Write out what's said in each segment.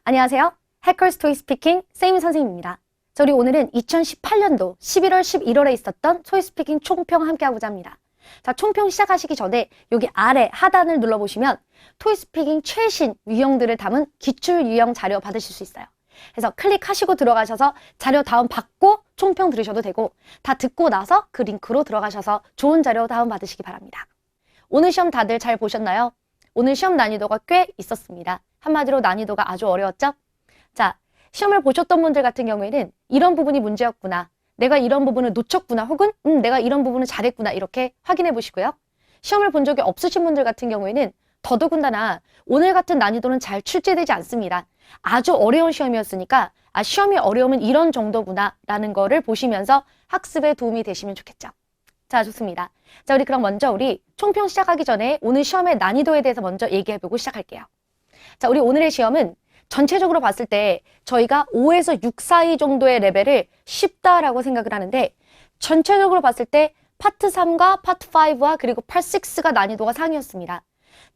안녕하세요. 해커스 토익 스피킹 세이미 선생님입니다. 우리 오늘은 2018년도 11월 11월에 있었던 토익 스피킹 총평 함께 하고자 합니다. 자, 총평 시작하시기 전에 여기 아래 하단을 눌러보시면 토익 스피킹 최신 유형들을 담은 기출 유형 자료 받으실 수 있어요. 그래서 클릭하시고 들어가셔서 자료 다운 받고 총평 들으셔도 되고, 다 듣고 나서 그 링크로 들어가셔서 좋은 자료 다운 받으시기 바랍니다. 오늘 시험 다들 잘 보셨나요? 오늘 시험 난이도가 꽤 있었습니다. 한마디로 난이도가 아주 어려웠죠? 자, 시험을 보셨던 분들 같은 경우에는 이런 부분이 문제였구나, 내가 이런 부분을 놓쳤구나, 혹은 내가 이런 부분을 잘했구나, 이렇게 확인해 보시고요. 시험을 본 적이 없으신 분들 같은 경우에는 더더군다나 오늘 같은 난이도는 잘 출제되지 않습니다. 아주 어려운 시험이었으니까 시험이 어려우면 이런 정도구나 라는 거를 보시면서 학습에 도움이 되시면 좋겠죠. 자, 좋습니다. 자, 우리 그럼 먼저 우리 총평 시작하기 전에 오늘 시험의 난이도에 대해서 먼저 얘기해보고 시작할게요. 자, 우리 오늘의 시험은 전체적으로 봤을 때 저희가 5에서 6 사이 정도의 레벨을 쉽다라고 생각을 하는데, 전체적으로 봤을 때 파트 3과 파트 5와 그리고 파트 6가 난이도가 상이었습니다.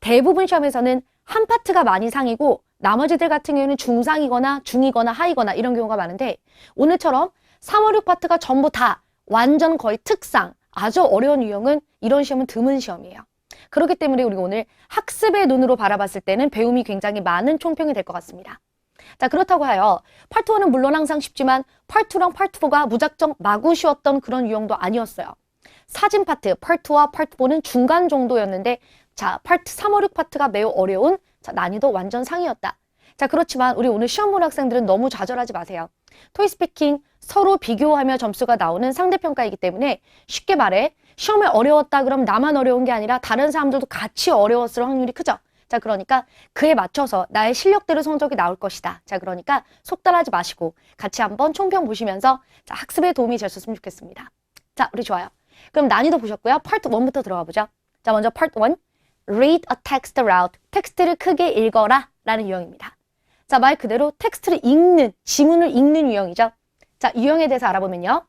대부분 시험에서는 한 파트가 많이 상이고 나머지들 같은 경우는 중상이거나 중이거나 하이거나 이런 경우가 많은데, 오늘처럼 3, 5, 6 파트가 전부 다 완전 거의 특상, 아주 어려운 유형은 이런 시험은 드문 시험이에요. 그렇기 때문에 우리가 오늘 학습의 눈으로 바라봤을 때는 배움이 굉장히 많은 총평이 될 것 같습니다. 자, 그렇다고 하여 파트 1은 물론 항상 쉽지만 파트 2랑 파트 4가 무작정 마구 쉬웠던 그런 유형도 아니었어요. 사진 파트, 파트 2와 파트 4는 중간 정도였는데, 자, 파트 3, 5, 6 파트가 매우 어려운, 자, 난이도 완전 상이었다. 자, 그렇지만 우리 오늘 시험 본 학생들은 너무 좌절하지 마세요. 토익 스피킹 서로 비교하며 점수가 나오는 상대평가이기 때문에 쉽게 말해 시험이 어려웠다 그럼 나만 어려운 게 아니라 다른 사람들도 같이 어려웠을 확률이 크죠. 자, 그러니까 그에 맞춰서 나의 실력대로 성적이 나올 것이다. 자, 그러니까 속단하지 마시고 같이 한번 총평 보시면서 자, 학습에 도움이 되셨으면 좋겠습니다. 자, 우리 좋아요. 그럼 난이도 보셨고요. 파트 1부터 들어가 보죠. 자, 먼저 파트 1. Read a text aloud. 텍스트를 크게 읽어라 라는 유형입니다. 자, 말 그대로 텍스트를 읽는, 지문을 읽는 유형이죠. 자, 유형에 대해서 알아보면요.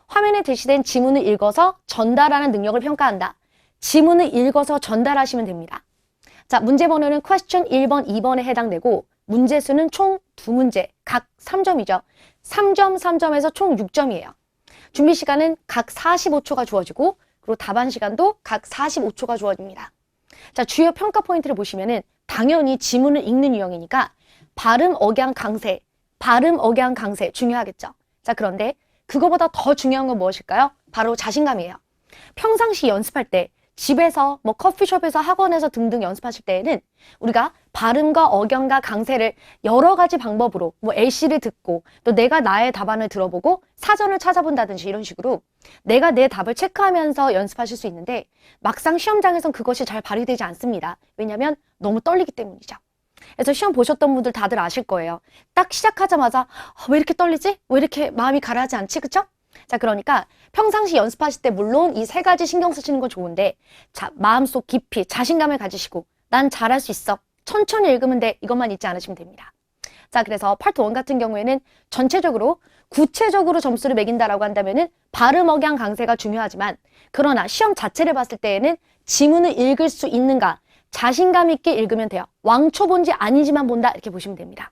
화면에 제시된 지문을 읽어서 전달하는 능력을 평가한다. 지문을 읽어서 전달하시면 됩니다. 자, 문제 번호는 question 1번, 2번에 해당되고 문제 수는 총 2문제, 각 3점이죠. 3점, 3점에서 총 6점이에요. 준비 시간은 각 45초가 주어지고 그리고 답안 시간도 각 45초가 주어집니다. 자, 주요 평가 포인트를 보시면은 당연히 지문을 읽는 유형이니까 발음, 억양, 강세, 발음, 억양, 강세 중요하겠죠. 자, 그런데 그거보다 더 중요한 건 무엇일까요? 바로 자신감이에요. 평상시 연습할 때 집에서 뭐 커피숍에서 학원에서 등등 연습하실 때에는 우리가 발음과 억양과 강세를 여러 가지 방법으로 뭐 LC를 듣고 또 내가 나의 답안을 들어보고 사전을 찾아본다든지 이런 식으로 내가 내 답을 체크하면서 연습하실 수 있는데, 막상 시험장에선 그것이 잘 발휘되지 않습니다. 왜냐하면 너무 떨리기 때문이죠. 그래서 시험 보셨던 분들 다들 아실 거예요. 딱 시작하자마자 왜 이렇게 떨리지? 왜 이렇게 마음이 가라앉지 않지? 그쵸? 자, 그러니까 평상시 연습하실 때 물론 이 3가지 신경 쓰시는 건 좋은데, 자, 마음속 깊이 자신감을 가지시고 난 잘할 수 있어, 천천히 읽으면 돼, 이것만 잊지 않으시면 됩니다. 자, 그래서 파트 1 같은 경우에는 전체적으로 구체적으로 점수를 매긴다라고 한다면은 발음, 억양, 강세가 중요하지만, 그러나 시험 자체를 봤을 때에는 지문을 읽을 수 있는가, 자신감 있게 읽으면 돼요. 왕초 본지 아니지만 본다, 이렇게 보시면 됩니다.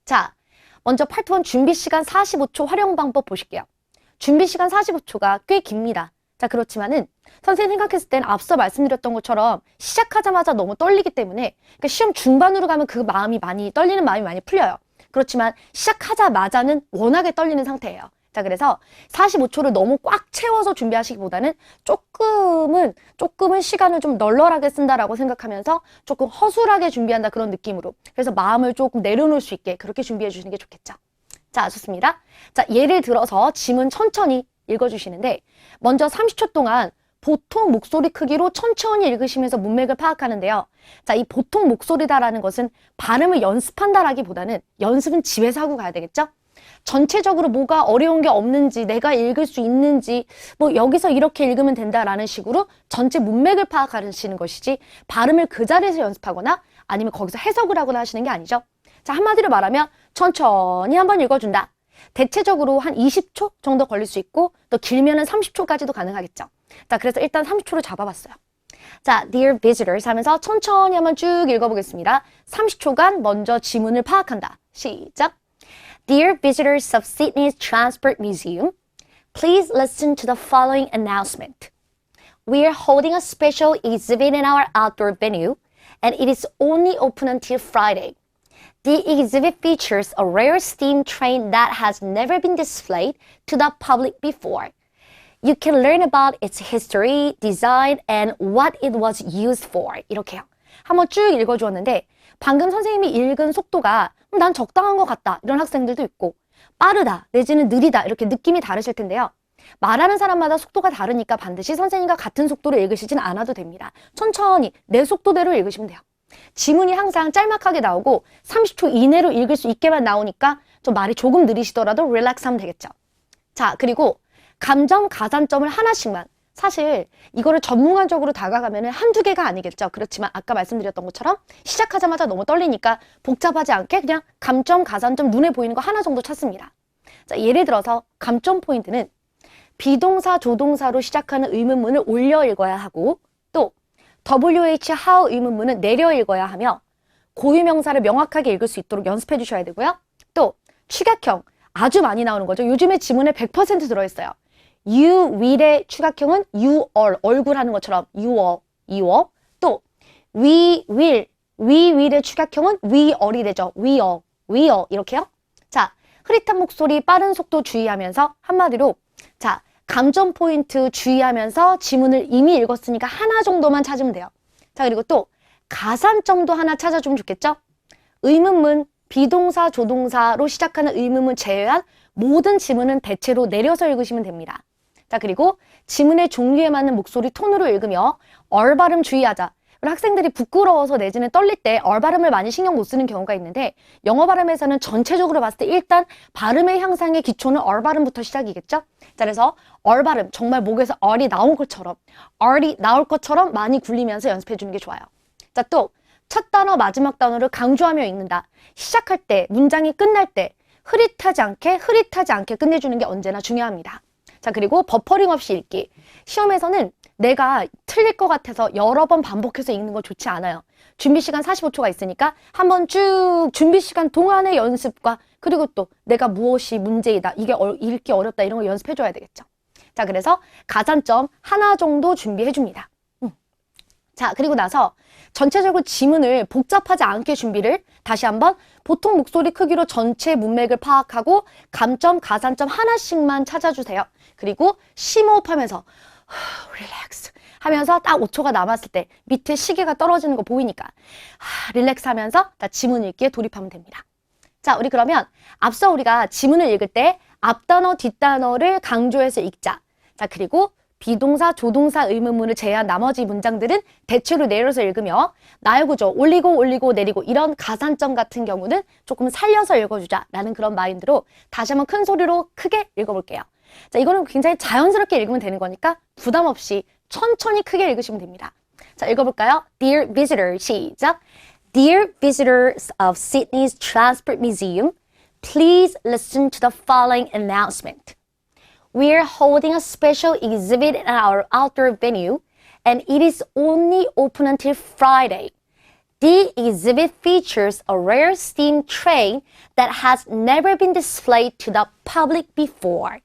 자, 먼저 파트 1 준비 시간 45초 활용 방법 보실게요. 준비 시간 45초가 꽤 깁니다. 자, 그렇지만은 선생님 생각했을 때는 앞서 말씀드렸던 것처럼 시작하자마자 너무 떨리기 때문에, 그러니까 시험 중반으로 가면 그 마음이 많이 떨리는 마음이 많이 풀려요. 그렇지만 시작하자마자는 워낙에 떨리는 상태예요. 자, 그래서 45초를 너무 꽉 채워서 준비하시기보다는 조금은 시간을 좀 널널하게 쓴다라고 생각하면서 조금 허술하게 준비한다, 그런 느낌으로. 그래서 마음을 조금 내려놓을 수 있게 그렇게 준비해 주시는 게 좋겠죠. 자, 좋습니다. 자, 예를 들어서 지문 천천히 읽어주시는데, 먼저 30초 동안 보통 목소리 크기로 천천히 읽으시면서 문맥을 파악하는데요. 자, 이 보통 목소리다라는 것은 발음을 연습한다라기보다는 연습은 집에서 하고 가야 되겠죠? 전체적으로 뭐가 어려운 게 없는지, 내가 읽을 수 있는지, 뭐 여기서 이렇게 읽으면 된다라는 식으로 전체 문맥을 파악하시는 것이지, 발음을 그 자리에서 연습하거나 아니면 거기서 해석을 하거나 하시는 게 아니죠. 자, 한마디로 말하면 천천히 한번 읽어준다. 대체적으로 한 20초 정도 걸릴 수 있고 또 길면은 30초까지도 가능하겠죠. 자, 그래서 일단 30초를 잡아봤어요. 자, Dear visitors 하면서 천천히 한번 쭉 읽어보겠습니다. 30초간 먼저 지문을 파악한다. 시작. Dear visitors of Sydney's Transport Museum, please listen to the following announcement. We are holding a special exhibit in our outdoor venue, and it is only open until Friday. The exhibit features a rare steam train that has never been displayed to the public before. You can learn about its history, design, and what it was used for. 이렇게요. 한번 쭉 읽어주었는데 방금 선생님이 읽은 속도가 난 적당한 것 같다 이런 학생들도 있고 빠르다 내지는 느리다 이렇게 느낌이 다르실 텐데요. 말하는 사람마다 속도가 다르니까 반드시 선생님과 같은 속도로 읽으시진 않아도 됩니다. 천천히 내 속도대로 읽으시면 돼요. 지문이 항상 짤막하게 나오고 30초 이내로 읽을 수 있게만 나오니까 좀 말이 조금 느리시더라도 릴렉스 하면 되겠죠. 자, 그리고 감점, 가산점을 하나씩만 사실 이거를 전문가적으로 다가가면 한두 개가 아니겠죠. 그렇지만 아까 말씀드렸던 것처럼 시작하자마자 너무 떨리니까 복잡하지 않게 그냥 감점, 가산점 눈에 보이는 거 하나 정도 찾습니다. 자, 예를 들어서 감점 포인트는 비동사, 조동사로 시작하는 의문문을 올려 읽어야 하고 또 WH, how 의문문은 내려 읽어야 하며 고유명사를 명확하게 읽을 수 있도록 연습해 주셔야 되고요. 또 축약형 아주 많이 나오는 거죠. 요즘에 지문에 100% 들어있어요. You will의 축약형은 you all 얼굴 하는 것처럼 you all 또 we will의 축약형은 we all이 되죠. we all 이렇게요. 자, 흐릿한 목소리 빠른 속도 주의하면서 한마디로 자 감점 포인트 주의하면서 지문을 이미 읽었으니까 하나 정도만 찾으면 돼요. 자, 그리고 또 가산점도 하나 찾아주면 좋겠죠? 의문문, 비동사, 조동사로 시작하는 의문문 제외한 모든 지문은 대체로 내려서 읽으시면 됩니다. 자, 그리고 지문의 종류에 맞는 목소리 톤으로 읽으며 얼발음 주의하자. 학생들이 부끄러워서 내지는 떨릴 때 얼발음을 많이 신경 못 쓰는 경우가 있는데 영어 발음에서는 전체적으로 봤을 때 일단 발음의 향상의 기초는 얼발음부터 시작이겠죠? 자, 그래서 얼발음 정말 목에서 얼이 나올 것처럼 많이 굴리면서 연습해 주는 게 좋아요. 자, 또 첫 단어, 마지막 단어를 강조하며 읽는다. 시작할 때, 문장이 끝날 때 흐릿하지 않게 끝내주는 게 언제나 중요합니다. 자, 그리고 버퍼링 없이 읽기. 시험에서는 내가 틀릴 것 같아서 여러 번 반복해서 읽는 거 좋지 않아요. 준비 시간 45초가 있으니까 한번 쭉 준비 시간 동안의 연습과 그리고 또 내가 무엇이 문제이다, 이게 읽기 어렵다 이런 거 연습해 줘야 되겠죠. 자, 그래서 가산점 하나 정도 준비해 줍니다. 자, 그리고 나서 전체적으로 지문을 복잡하지 않게 준비를 다시 한번 보통 목소리 크기로 전체 문맥을 파악하고 감점, 가산점 하나씩만 찾아주세요. 그리고 심호흡하면서 릴렉스 하면서 딱 5초가 남았을 때 밑에 시계가 떨어지는 거 보이니까 릴렉스 하면서 다 지문 읽기에 돌입하면 됩니다. 자, 우리 그러면 앞서 우리가 지문을 읽을 때 앞단어, 뒷단어를 강조해서 읽자. 자, 그리고 비동사, 조동사 의문문을 제외한 나머지 문장들은 대체로 내려서 읽으며 나열 구조 올리고 내리고 이런 가산점 같은 경우는 조금 살려서 읽어주자라는 그런 마인드로 다시 한번 큰 소리로 크게 읽어볼게요. 자, 이거는 굉장히 자연스럽게 읽으면 되는 거니까 부담 없이 천천히 크게 읽으시면 됩니다. 자, 읽어볼까요? Dear visitor, 시작. Dear visitors of Sydney's Transport Museum, please listen to the following announcement. We are holding a special exhibit at our outdoor venue, and it is only open until Friday. The exhibit features a rare steam train that has never been displayed to the public before.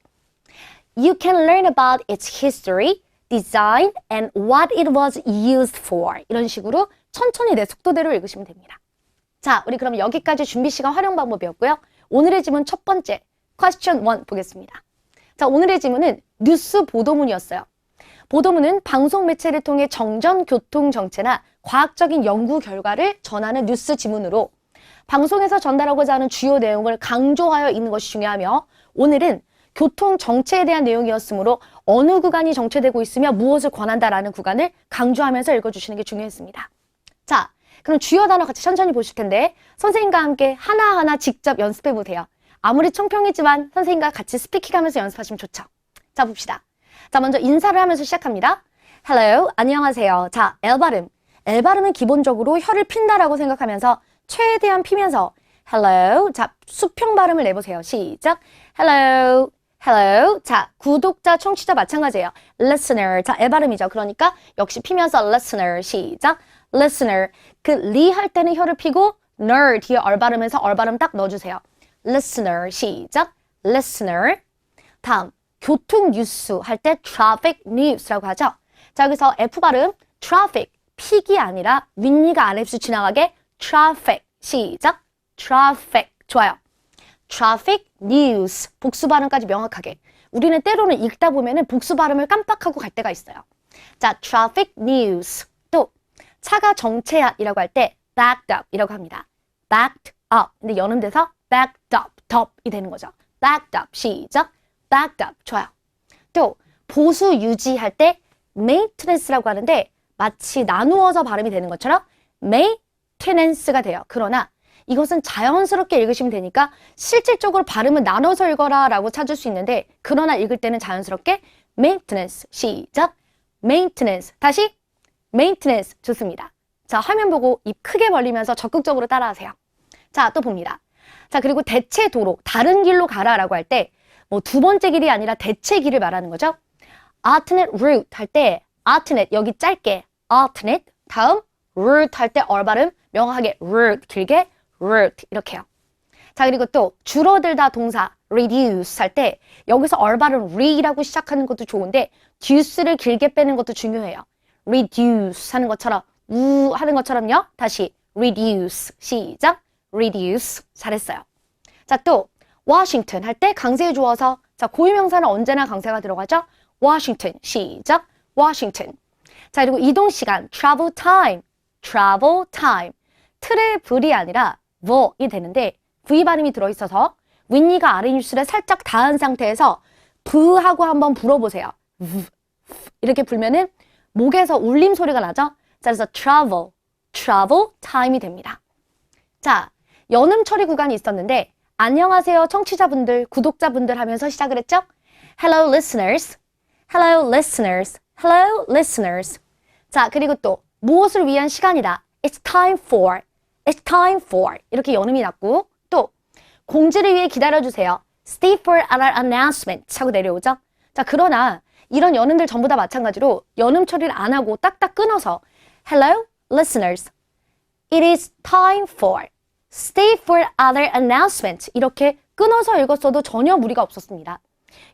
You can learn about its history, design, and what it was used for. 이런 식으로 천천히 내 속도대로 읽으시면 됩니다. 자, 우리 그럼 여기까지 준비 시간 활용 방법이었고요. 오늘의 지문 첫 번째, question 1 보겠습니다. 자, 오늘의 지문은 뉴스 보도문이었어요. 보도문은 방송 매체를 통해 정전, 교통 정체나 과학적인 연구 결과를 전하는 뉴스 지문으로 방송에서 전달하고자 하는 주요 내용을 강조하여 있는 것이 중요하며 오늘은 교통 정체에 대한 내용이었으므로 어느 구간이 정체되고 있으며 무엇을 권한다라는 구간을 강조하면서 읽어주시는 게 중요했습니다. 자, 그럼 주요 단어 같이 천천히 보실 텐데 선생님과 함께 하나하나 직접 연습해 보세요. 아무리 총평이지만 선생님과 같이 스피킹하면서 연습하시면 좋죠. 자, 봅시다. 자, 먼저 인사를 하면서 시작합니다. Hello, 안녕하세요. 자, L 발음. L 발음은 기본적으로 혀를 핀다라고 생각하면서 최대한 피면서 Hello. 자, 수평 발음을 내보세요. 시작. Hello. Hello. 자, 구독자, 청취자 마찬가지예요. Listener. 자, L 발음이죠. 그러니까 역시 피면서 listener. 시작. Listener. 그 리 할 때는 혀를 피고 listener 뒤에 얼발음해서 얼발음 딱 넣어주세요. listener 시작. listener. 다음 교통 뉴스 할 때 traffic news라고 하죠. 자 여기서 F 발음 traffic 픽이 아니라 윗니가 아래에서 지나가게 traffic 시작. traffic 좋아요. traffic news 복수 발음까지 명확하게. 우리는 때로는 읽다 보면은 복수 발음을 깜빡하고 갈 때가 있어요. 자 traffic news. 또 차가 정체한이라고 할 때 backed up 이라고 합니다. backed up. 근데 연음돼서 backed up, up이 되는 거죠. backed up 시작. backed up 좋아요. 또 보수 유지할 때 maintenance라고 하는데 마치 나누어서 발음이 되는 것처럼 maintenance가 돼요. 그러나 이것은 자연스럽게 읽으시면 되니까 실질적으로 발음은 나눠서 읽어라 라고 찾을 수 있는데 그러나 읽을 때는 자연스럽게 maintenance 시작. maintenance 다시 maintenance 좋습니다. 자 화면 보고 입 크게 벌리면서 적극적으로 따라하세요. 자 또 봅니다. 자 그리고 대체 도로 다른 길로 가라 라고 할 때 뭐 두 번째 길이 아니라 대체 길을 말하는 거죠. alternate route 할 때 alternate 여기 짧게 alternate 다음 route 할 때 얼발음 명확하게 route 길게 route 이렇게요. 자 그리고 또 줄어들다 동사 reduce 할 때 여기서 얼발음 re라고 시작하는 것도 좋은데 duce를 길게 빼는 것도 중요해요. reduce 하는 것처럼 우 하는 것처럼요. 다시 reduce 시작. reduce 잘했어요. 자 또 Washington 할 때 강세에 주어서 자 고유명사는 언제나 강세가 들어가죠. Washington 시작. Washington. 자 그리고 이동 시간 travel time travel time 트래블이 아니라 뭐이 되는데 V 발음이 들어있어서 윗니가 아래 입술에 살짝 닿은 상태에서 브하고 한번 불어보세요. 이렇게 불면은 목에서 울림 소리가 나죠. 자 그래서 travel time이 됩니다. 자 연음 처리 구간이 있었는데 안녕하세요 청취자분들 구독자분들 하면서 시작을 했죠. Hello listeners, hello listeners, hello listeners. 자 그리고 또 무엇을 위한 시간이다. It's time for, it's time for 이렇게 연음이 났고 또 공지를 위해 기다려주세요. Stay for our announcement 하고 내려오죠. 자 그러나 이런 연음들 전부 다 마찬가지로 연음 처리를 안 하고 딱딱 끊어서 Hello listeners, it is time for, stay for other announcement 이렇게 끊어서 읽었어도 전혀 무리가 없었습니다.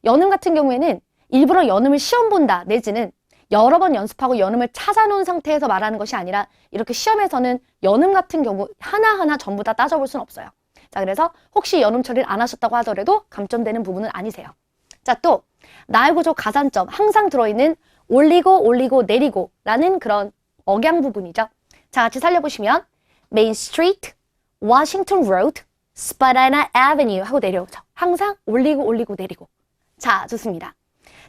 연음 같은 경우에는 일부러 연음을 시험 본다 내지는 여러 번 연습하고 연음을 찾아놓은 상태에서 말하는 것이 아니라 이렇게 시험에서는 연음 같은 경우 하나하나 전부 다 따져볼 수는 없어요. 자 그래서 혹시 연음 처리를 안 하셨다고 하더라도 감점되는 부분은 아니세요. 자 또 나의 저 가산점 항상 들어있는 올리고 내리고 라는 그런 억양 부분이죠. 자 같이 살려보시면 Main Street, Washington Road, Spadina Avenue 하고 내려오죠. 항상 올리고 내리고. 자 좋습니다.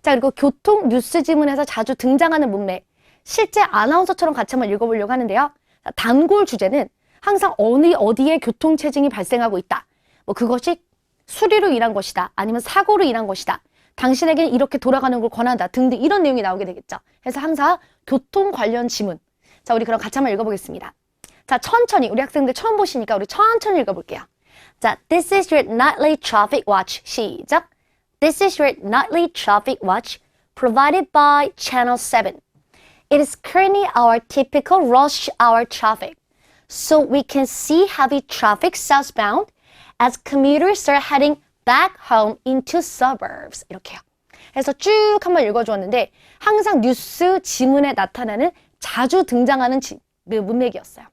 자 그리고 교통 뉴스 지문에서 자주 등장하는 문맥 실제 아나운서처럼 같이 한번 읽어보려고 하는데요. 자, 단골 주제는 항상 어디에 교통체증이 발생하고 있다. 뭐 그것이 수리로 인한 것이다. 아니면 사고로 인한 것이다. 당신에게 이렇게 돌아가는 걸 권한다. 등등 이런 내용이 나오게 되겠죠. 그래서 항상 교통 관련 지문. 자 우리 그럼 같이 한번 읽어보겠습니다. 자 천천히 우리 학생들 처음 보시니까 우리 천천히 읽어볼게요. 자 This is your nightly traffic watch. 시작. This is your nightly traffic watch provided by Channel 7. It is currently our typical rush hour traffic. So we can see heavy traffic southbound as commuters are heading back home into suburbs. 이렇게요. 그래서 쭉 한번 읽어주었는데 항상 뉴스 지문에 나타나는 자주 등장하는 문맥이었어요.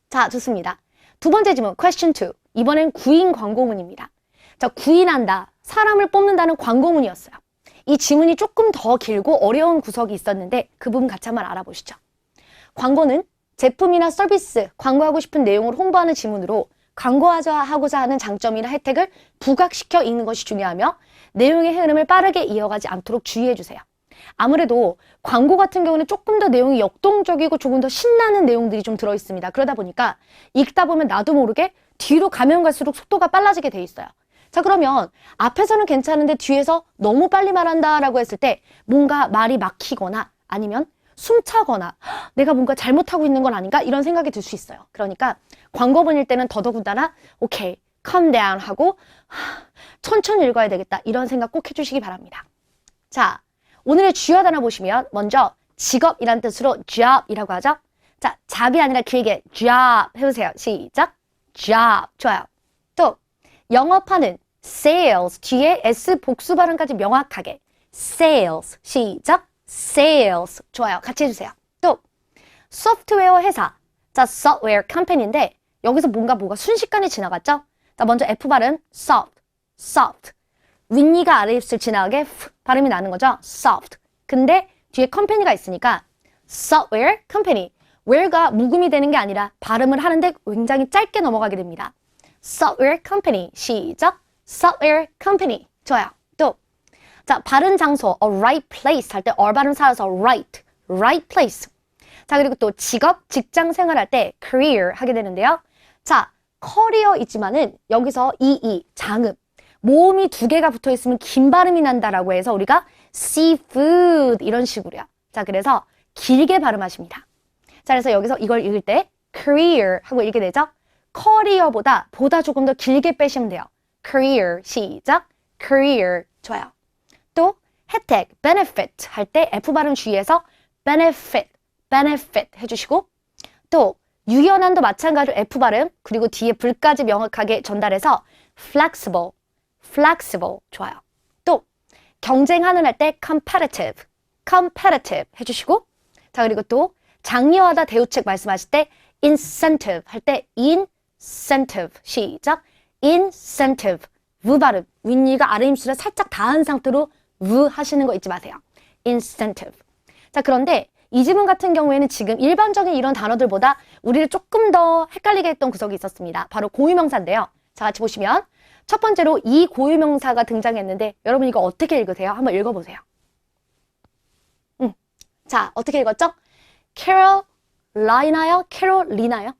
자 좋습니다. 두 번째 지문 question 2. 이번엔 구인 광고문입니다. 자 구인한다. 사람을 뽑는다는 광고문이었어요. 이 지문이 조금 더 길고 어려운 구석이 있었는데 그 부분 같이 한번 알아보시죠. 광고는 제품이나 서비스, 광고하고 싶은 내용을 홍보하는 지문으로 광고하고자 하는 장점이나 혜택을 부각시켜 읽는 것이 중요하며 내용의 흐름을 빠르게 이어가지 않도록 주의해 주세요. 아무래도 광고 같은 경우는 조금 더 내용이 역동적이고 조금 더 신나는 내용들이 좀 들어있습니다. 그러다 보니까 읽다 보면 나도 모르게 뒤로 가면 갈수록 속도가 빨라지게 돼 있어요. 자 그러면 앞에서는 괜찮은데 뒤에서 너무 빨리 말한다라고 했을 때 뭔가 말이 막히거나 아니면 숨차거나 내가 뭔가 잘못하고 있는 건 아닌가 이런 생각이 들 수 있어요. 그러니까 광고문일 때는 더더군다나 오케이, calm down 하고 천천히 읽어야 되겠다 이런 생각 꼭 해주시기 바랍니다. 자 오늘의 주요 단어 보시면 먼저 직업이란 뜻으로 job이라고 하죠. 자 잡이 아니라 길게 job 해보세요. 시작. job. 좋아요. 또 영업하는 sales 뒤에 s 복수 발음까지 명확하게 sales. 시작. sales. 좋아요. 같이 해주세요. 또 소프트웨어 회사. 자, software company인데 여기서 뭐가 순식간에 지나갔죠? 자, 먼저 F 발음 soft. 윗니가 아래 입술 지나가게 F 발음이 나는 거죠. soft. 근데 뒤에 컴퍼니가 있으니까 software company. where가 묵음이 되는 게 아니라 발음을 하는데 굉장히 짧게 넘어가게 됩니다. software company. 시작. software company. 좋아요. 또 자, 바른 장소 a right place 할 때 발음 살아서 right place. 자, 그리고 또 직업, 직장 생활할 때 career 하게 되는데요. 자, 커리어 있지만은 여기서 장음. 모음이 두 개가 붙어 있으면 긴 발음이 난다라고 해서 우리가 seafood 이런 식으로요. 자, 그래서 길게 발음하십니다. 자, 그래서 여기서 이걸 읽을 때 career 하고 읽게 되죠. 커리어보다 조금 더 길게 빼시면 돼요. career. 시작. career. 좋아요. 또 혜택, benefit 할 때 F 발음 주의해서 benefit 해주시고 또 유연함도 마찬가지로 F 발음 그리고 뒤에 불까지 명확하게 전달해서 flexible. 좋아요. 또 경쟁하는 할 때 competitive 해주시고 자, 그리고 또 장려하다 대우책 말씀하실 때 incentive 할 때 incentive. 시작. incentive. 우 발음. 윗니가 아래 입술에 살짝 닿은 상태로 우 하시는 거 잊지 마세요. incentive. 자, 그런데 이 지문 같은 경우에는 지금 일반적인 이런 단어들보다 우리를 조금 더 헷갈리게 했던 구석이 있었습니다. 바로 고유명사인데요. 자, 같이 보시면 첫 번째로 이 고유명사가 등장했는데 여러분 이거 어떻게 읽으세요? 한번 읽어보세요. 자, 어떻게 읽었죠? 캐롤라이나요? 캐롤리나요?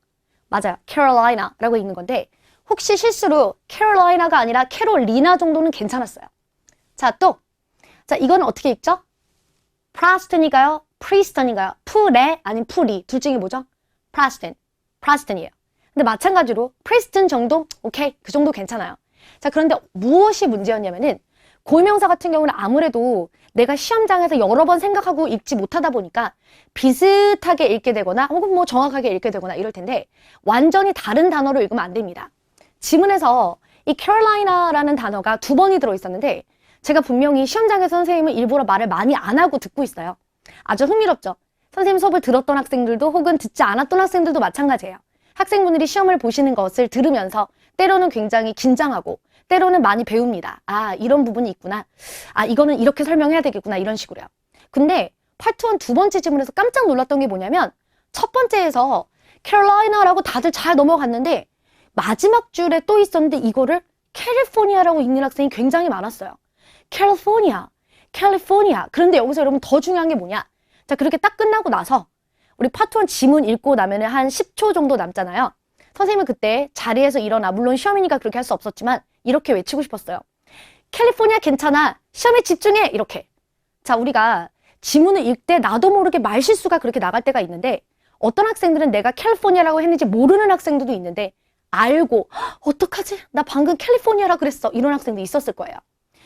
맞아요. 캐롤라이나라고 읽는 건데 혹시 실수로 캐롤라이나가 아니라 캐롤리나 정도는 괜찮았어요. 자, 또 자, 이거는 어떻게 읽죠? 프라스턴인가요? 프리스턴인가요? 프레 아니면 프리 둘 중에 뭐죠? 프라스턴이에요. 근데 마찬가지로 프리스턴 정도? 오케이, 그 정도 괜찮아요. 자, 그런데 무엇이 문제였냐면은 고유명사 같은 경우는 아무래도 내가 시험장에서 여러 번 생각하고 읽지 못하다 보니까 비슷하게 읽게 되거나 혹은 뭐 정확하게 읽게 되거나 이럴 텐데 완전히 다른 단어로 읽으면 안 됩니다. 지문에서 이 캐롤라이나라는 단어가 2번이 들어있었는데 제가 분명히 시험장에서 선생님은 일부러 말을 많이 안 하고 듣고 있어요. 아주 흥미롭죠? 선생님 수업을 들었던 학생들도 혹은 듣지 않았던 학생들도 마찬가지예요. 학생분들이 시험을 보시는 것을 들으면서 때로는 굉장히 긴장하고 때로는 많이 배웁니다. 아, 이런 부분이 있구나. 아, 이거는 이렇게 설명해야 되겠구나. 이런 식으로요. 근데 파트 1 두 번째 지문에서 깜짝 놀랐던 게 뭐냐면 첫 번째에서 캐롤라이나라고 다들 잘 넘어갔는데 마지막 줄에 또 있었는데 이거를 캘리포니아라고 읽는 학생이 굉장히 많았어요. 캘리포니아. 그런데 여기서 여러분 더 중요한 게 뭐냐? 자, 그렇게 딱 끝나고 나서 우리 파트 1 지문 읽고 나면은 한 10초 정도 남잖아요. 선생님은 그때 자리에서 일어나, 물론 시험이니까 그렇게 할 수 없었지만 이렇게 외치고 싶었어요. 캘리포니아 괜찮아. 시험에 집중해. 이렇게. 자, 우리가 지문을 읽을 때 나도 모르게 말실수가 그렇게 나갈 때가 있는데 어떤 학생들은 내가 캘리포니아라고 했는지 모르는 학생들도 있는데 알고 어떡하지? 나 방금 캘리포니아라 그랬어. 이런 학생도 있었을 거예요.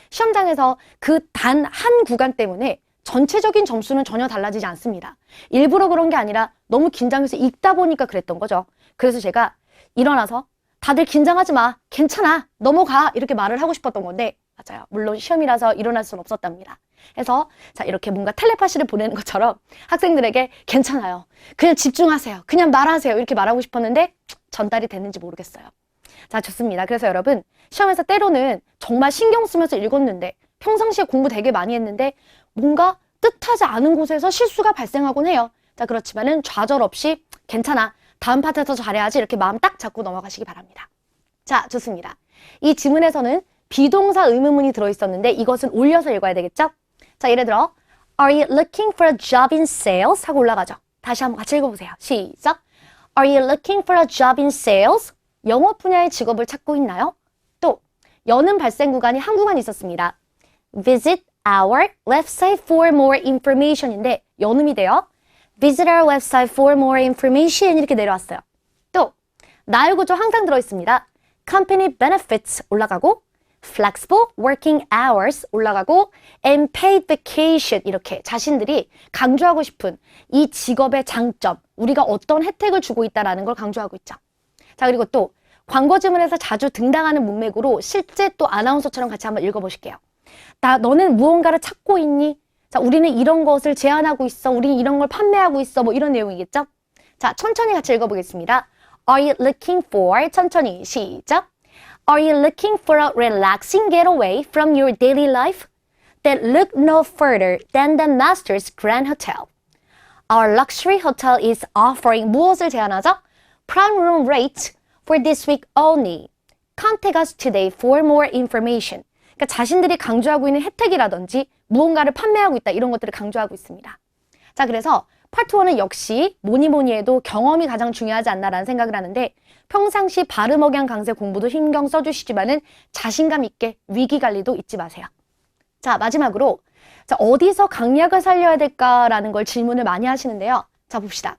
시험장에서 그 단 한 구간 때문에 전체적인 점수는 전혀 달라지지 않습니다. 일부러 그런 게 아니라 너무 긴장해서 읽다 보니까 그랬던 거죠. 그래서 제가 일어나서 다들 긴장하지 마. 괜찮아. 넘어가. 이렇게 말을 하고 싶었던 건데 맞아요. 물론 시험이라서 일어날 수는 없었답니다. 해서 자, 이렇게 뭔가 텔레파시를 보내는 것처럼 학생들에게 괜찮아요. 그냥 집중하세요. 그냥 말하세요. 이렇게 말하고 싶었는데 전달이 됐는지 모르겠어요. 자, 좋습니다. 그래서 여러분 시험에서 때로는 정말 신경 쓰면서 읽었는데 평상시에 공부 되게 많이 했는데 뭔가 뜻하지 않은 곳에서 실수가 발생하곤 해요. 자, 그렇지만은 좌절 없이 괜찮아. 다음 파트에서 잘해야지 이렇게 마음 딱 잡고 넘어가시기 바랍니다. 자, 좋습니다. 이 지문에서는 비동사 의문문이 들어있었는데 이것은 올려서 읽어야 되겠죠? 자, 예를 들어 Are you looking for a job in sales? 하고 올라가죠. 다시 한번 같이 읽어보세요. 시작! Are you looking for a job in sales? 영업 분야의 직업을 찾고 있나요? 또 여는 발생 구간이 한 구간 있었습니다. Visit our website for more information인데 연음이 돼요. Visit our website for more information 이렇게 내려왔어요. 또 나의 구조 항상 들어있습니다. Company benefits 올라가고 Flexible working hours 올라가고 and paid vacation 이렇게 자신들이 강조하고 싶은 이 직업의 장점 우리가 어떤 혜택을 주고 있다는 걸 강조하고 있죠. 자, 그리고 또 광고 지문에서 자주 등장하는 문맥으로 실제 또 아나운서처럼 같이 한번 읽어보실게요. 너는 무언가를 찾고 있니? 자, 우리는 이런 것을 제안하고 있어. 우리는 이런 걸 판매하고 있어. 뭐 이런 내용이겠죠? 자, 천천히 같이 읽어보겠습니다. Are you looking for? 천천히 시작. Are you looking for a relaxing getaway from your daily life? Then look no further than the Masters Grand Hotel. Our luxury hotel is offering 무엇을 제안하죠? Prime room rate for this week only. Contact us today for more information. 그러니까 자신들이 강조하고 있는 혜택이라든지 무언가를 판매하고 있다 이런 것들을 강조하고 있습니다. 자, 그래서 파트 1은 역시 뭐니 해도 경험이 가장 중요하지 않나라는 생각을 하는데 평상시 발음 억양 강세 공부도 신경 써주시지만은 자신감 있게 위기 관리도 잊지 마세요. 자, 마지막으로 자, 어디서 강약을 살려야 될까라는 걸 질문을 많이 하시는데요. 자, 봅시다.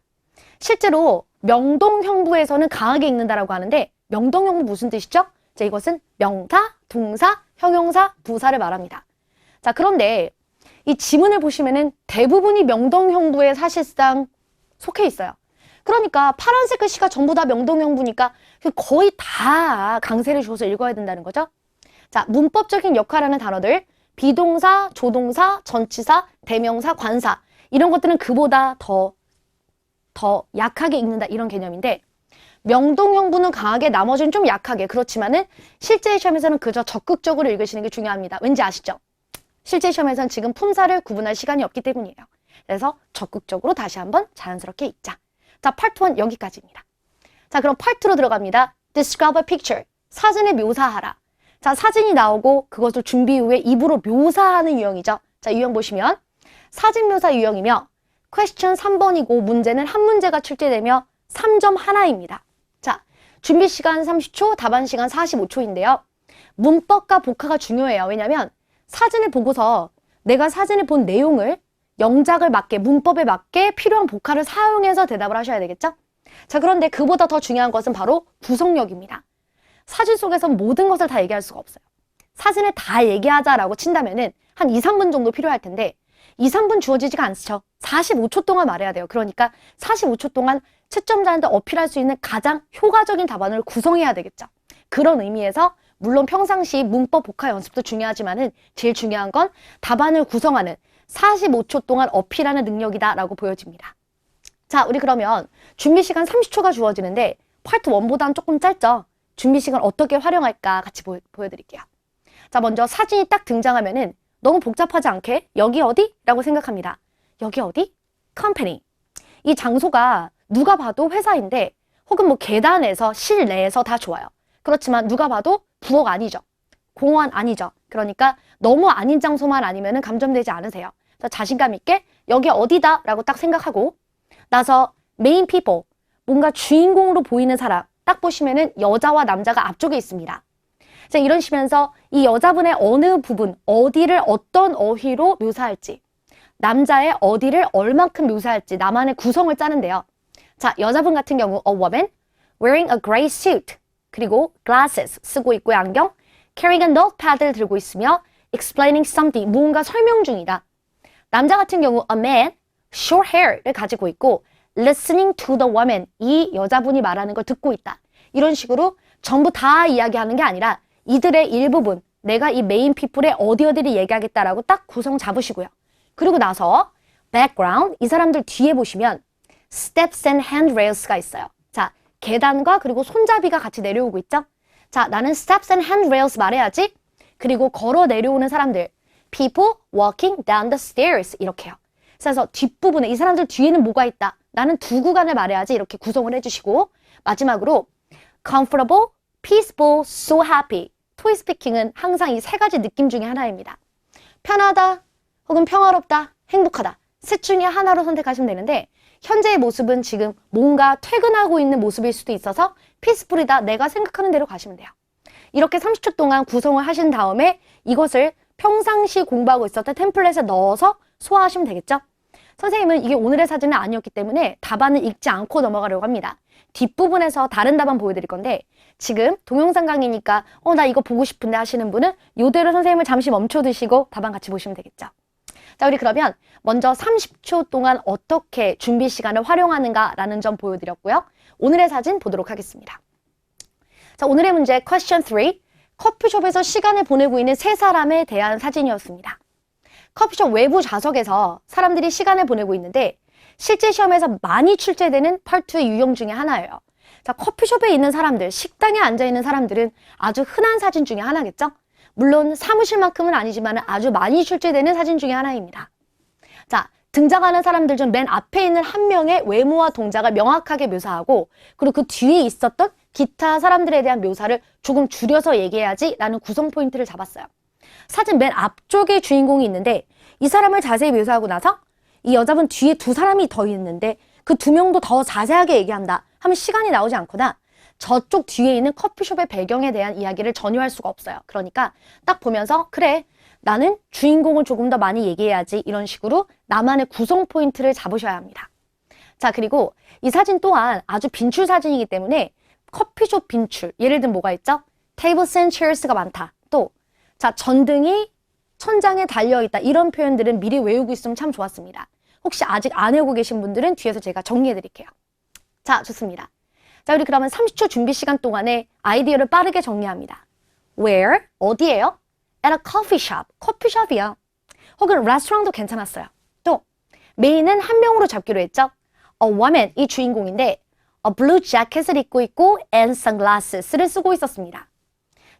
실제로 명동형부에서는 강하게 읽는다라고 하는데 명동형부 무슨 뜻이죠? 자, 이것은 명사, 동사, 형용사, 부사를 말합니다. 자, 그런데 이 지문을 보시면은 대부분이 명동형부에 사실상 속해 있어요. 그러니까 파란색 글씨가 전부 다 명동형부니까 거의 다 강세를 줘서 읽어야 된다는 거죠. 자, 문법적인 역할하는 단어들 비동사, 조동사, 전치사, 대명사, 관사 이런 것들은 그보다 더 약하게 읽는다 이런 개념인데 명동형부는 강하게 나머지는 좀 약하게 그렇지만은 실제 시험에서는 그저 적극적으로 읽으시는 게 중요합니다. 왠지 아시죠? 실제 시험에서는 지금 품사를 구분할 시간이 없기 때문이에요. 그래서 적극적으로 다시 한번 자연스럽게 읽자. 자, 파트 1 여기까지입니다. 자, 그럼 파트 2로 들어갑니다. Describe a picture. 사진을 묘사하라. 자, 사진이 나오고 그것을 준비 후에 입으로 묘사하는 유형이죠. 자, 유형 보시면 사진 묘사 유형이며 퀘스천 3번이고 문제는 한 문제가 출제되며 3점 하나입니다. 자, 준비 시간 30초, 답안 시간 45초인데요. 문법과 복화가 중요해요. 왜냐하면 사진을 보고서 내가 사진을 본 내용을 영작을 맞게, 문법에 맞게 필요한 복화를 사용해서 대답을 하셔야 되겠죠? 자, 그런데 그보다 더 중요한 것은 바로 구성력입니다. 사진 속에서 모든 것을 다 얘기할 수가 없어요. 사진을 다 얘기하자라고 친다면은 한 2, 3분 정도 필요할 텐데 2, 3분 주어지지가 않죠. 45초 동안 말해야 돼요. 그러니까 45초 동안 채점자한테 어필할 수 있는 가장 효과적인 답안을 구성해야 되겠죠. 그런 의미에서 물론 평상시 문법 복화 연습도 중요하지만은 제일 중요한 건 답안을 구성하는 45초 동안 어필하는 능력이다라고 보여집니다. 자, 우리 그러면 준비 시간 30초가 주어지는데 파트 1보다는 조금 짧죠? 준비 시간 어떻게 활용할까 같이 보여드릴게요. 자, 먼저 사진이 딱 등장하면은 너무 복잡하지 않게 여기 어디? 라고 생각합니다. 여기 어디? 컴퍼니. 이 장소가 누가 봐도 회사인데 혹은 뭐 계단에서 실내에서 다 좋아요. 그렇지만 누가 봐도 부엌 아니죠. 공원 아니죠. 그러니까 너무 아닌 장소만 아니면은 감점되지 않으세요. 그래서 자신감 있게 여기 어디다 라고 딱 생각하고 나서 메인 피플, 뭔가 주인공으로 보이는 사람 딱 보시면은 여자와 남자가 앞쪽에 있습니다. 자, 이러시면서 이 여자분의 어느 부분, 어디를 어떤 어휘로 묘사할지 남자의 어디를 얼만큼 묘사할지 나만의 구성을 짜는데요. 자, 여자분 같은 경우 a woman wearing a gray suit 그리고 glasses 쓰고 있고 안경 carrying a notepad를 들고 있으며 explaining something 무언가 설명 중이다. 남자 같은 경우 a man short hair를 가지고 있고 listening to the woman 이 여자분이 말하는 걸 듣고 있다. 이런 식으로 전부 다 이야기하는 게 아니라 이들의 일부분 내가 이 메인 피플의 어디를 얘기하겠다라고 딱 구성 잡으시고요. 그리고 나서 background 이 사람들 뒤에 보시면 steps and handrails가 있어요. 자, 계단과 그리고 손잡이가 같이 내려오고 있죠. 자, 나는 steps and handrails 말해야지. 그리고 걸어 내려오는 사람들 people walking down the stairs 이렇게요. 그래서 뒷부분에 이 사람들 뒤에는 뭐가 있다. 나는 두 구간을 말해야지 이렇게 구성을 해주시고 마지막으로 comfortable, peaceful, so happy 토이 스피킹은 항상 이 세 가지 느낌 중에 하나입니다. 편하다 혹은 평화롭다, 행복하다 셋 중에 하나로 선택하시면 되는데 현재의 모습은 지금 뭔가 퇴근하고 있는 모습일 수도 있어서 피스풀이다 내가 생각하는 대로 가시면 돼요. 이렇게 30초 동안 구성을 하신 다음에 이것을 평상시 공부하고 있었던 템플릿에 넣어서 소화하시면 되겠죠? 선생님은 이게 오늘의 사진은 아니었기 때문에 답안을 읽지 않고 넘어가려고 합니다. 뒷부분에서 다른 답안 보여드릴 건데 지금 동영상 강의니까 나 이거 보고 싶은데 하시는 분은 이대로 선생님을 잠시 멈춰두시고 답안 같이 보시면 되겠죠. 자, 우리 그러면 먼저 30초 동안 어떻게 준비 시간을 활용하는가라는 점 보여드렸고요. 오늘의 사진 보도록 하겠습니다. 자, 오늘의 문제 question 3. 커피숍에서 시간을 보내고 있는 세 사람에 대한 사진이었습니다. 커피숍 외부 좌석에서 사람들이 시간을 보내고 있는데 실제 시험에서 많이 출제되는 파트의 유형 중에 하나예요. 자, 커피숍에 있는 사람들, 식당에 앉아있는 사람들은 아주 흔한 사진 중에 하나겠죠? 물론 사무실만큼은 아니지만 아주 많이 출제되는 사진 중에 하나입니다. 자, 등장하는 사람들 중 맨 앞에 있는 한 명의 외모와 동작을 명확하게 묘사하고 그리고 그 뒤에 있었던 기타 사람들에 대한 묘사를 조금 줄여서 얘기해야지 라는 구성 포인트를 잡았어요. 사진 맨 앞쪽에 주인공이 있는데 이 사람을 자세히 묘사하고 나서 이 여자분 뒤에 두 사람이 더 있는데 그 두 명도 더 자세하게 얘기한다 하면 시간이 나오지 않거나 저쪽 뒤에 있는 커피숍의 배경에 대한 이야기를 전혀할 수가 없어요. 그러니까 딱 보면서 그래, 나는 주인공을 조금 더 많이 얘기해야지 이런 식으로 나만의 구성 포인트를 잡으셔야 합니다. 자, 그리고 이 사진 또한 아주 빈출 사진이기 때문에 커피숍 빈출, 예를 들면 뭐가 있죠? Tables and chairs가 많다. 또, 자, 전등이 천장에 달려있다. 이런 표현들은 미리 외우고 있으면 참 좋았습니다. 혹시 아직 안 외우고 계신 분들은 뒤에서 제가 정리해 드릴게요. 자, 좋습니다. 자, 우리 그러면 30초 준비 시간 동안에 아이디어를 빠르게 정리합니다. Where? 어디예요? At a coffee shop. 커피숍이요. 혹은 restaurant도 괜찮았어요. 또, 메인은 한 명으로 잡기로 했죠? A woman, 이 주인공인데 a blue jacket을 입고 있고 and sunglasses를 쓰고 있었습니다.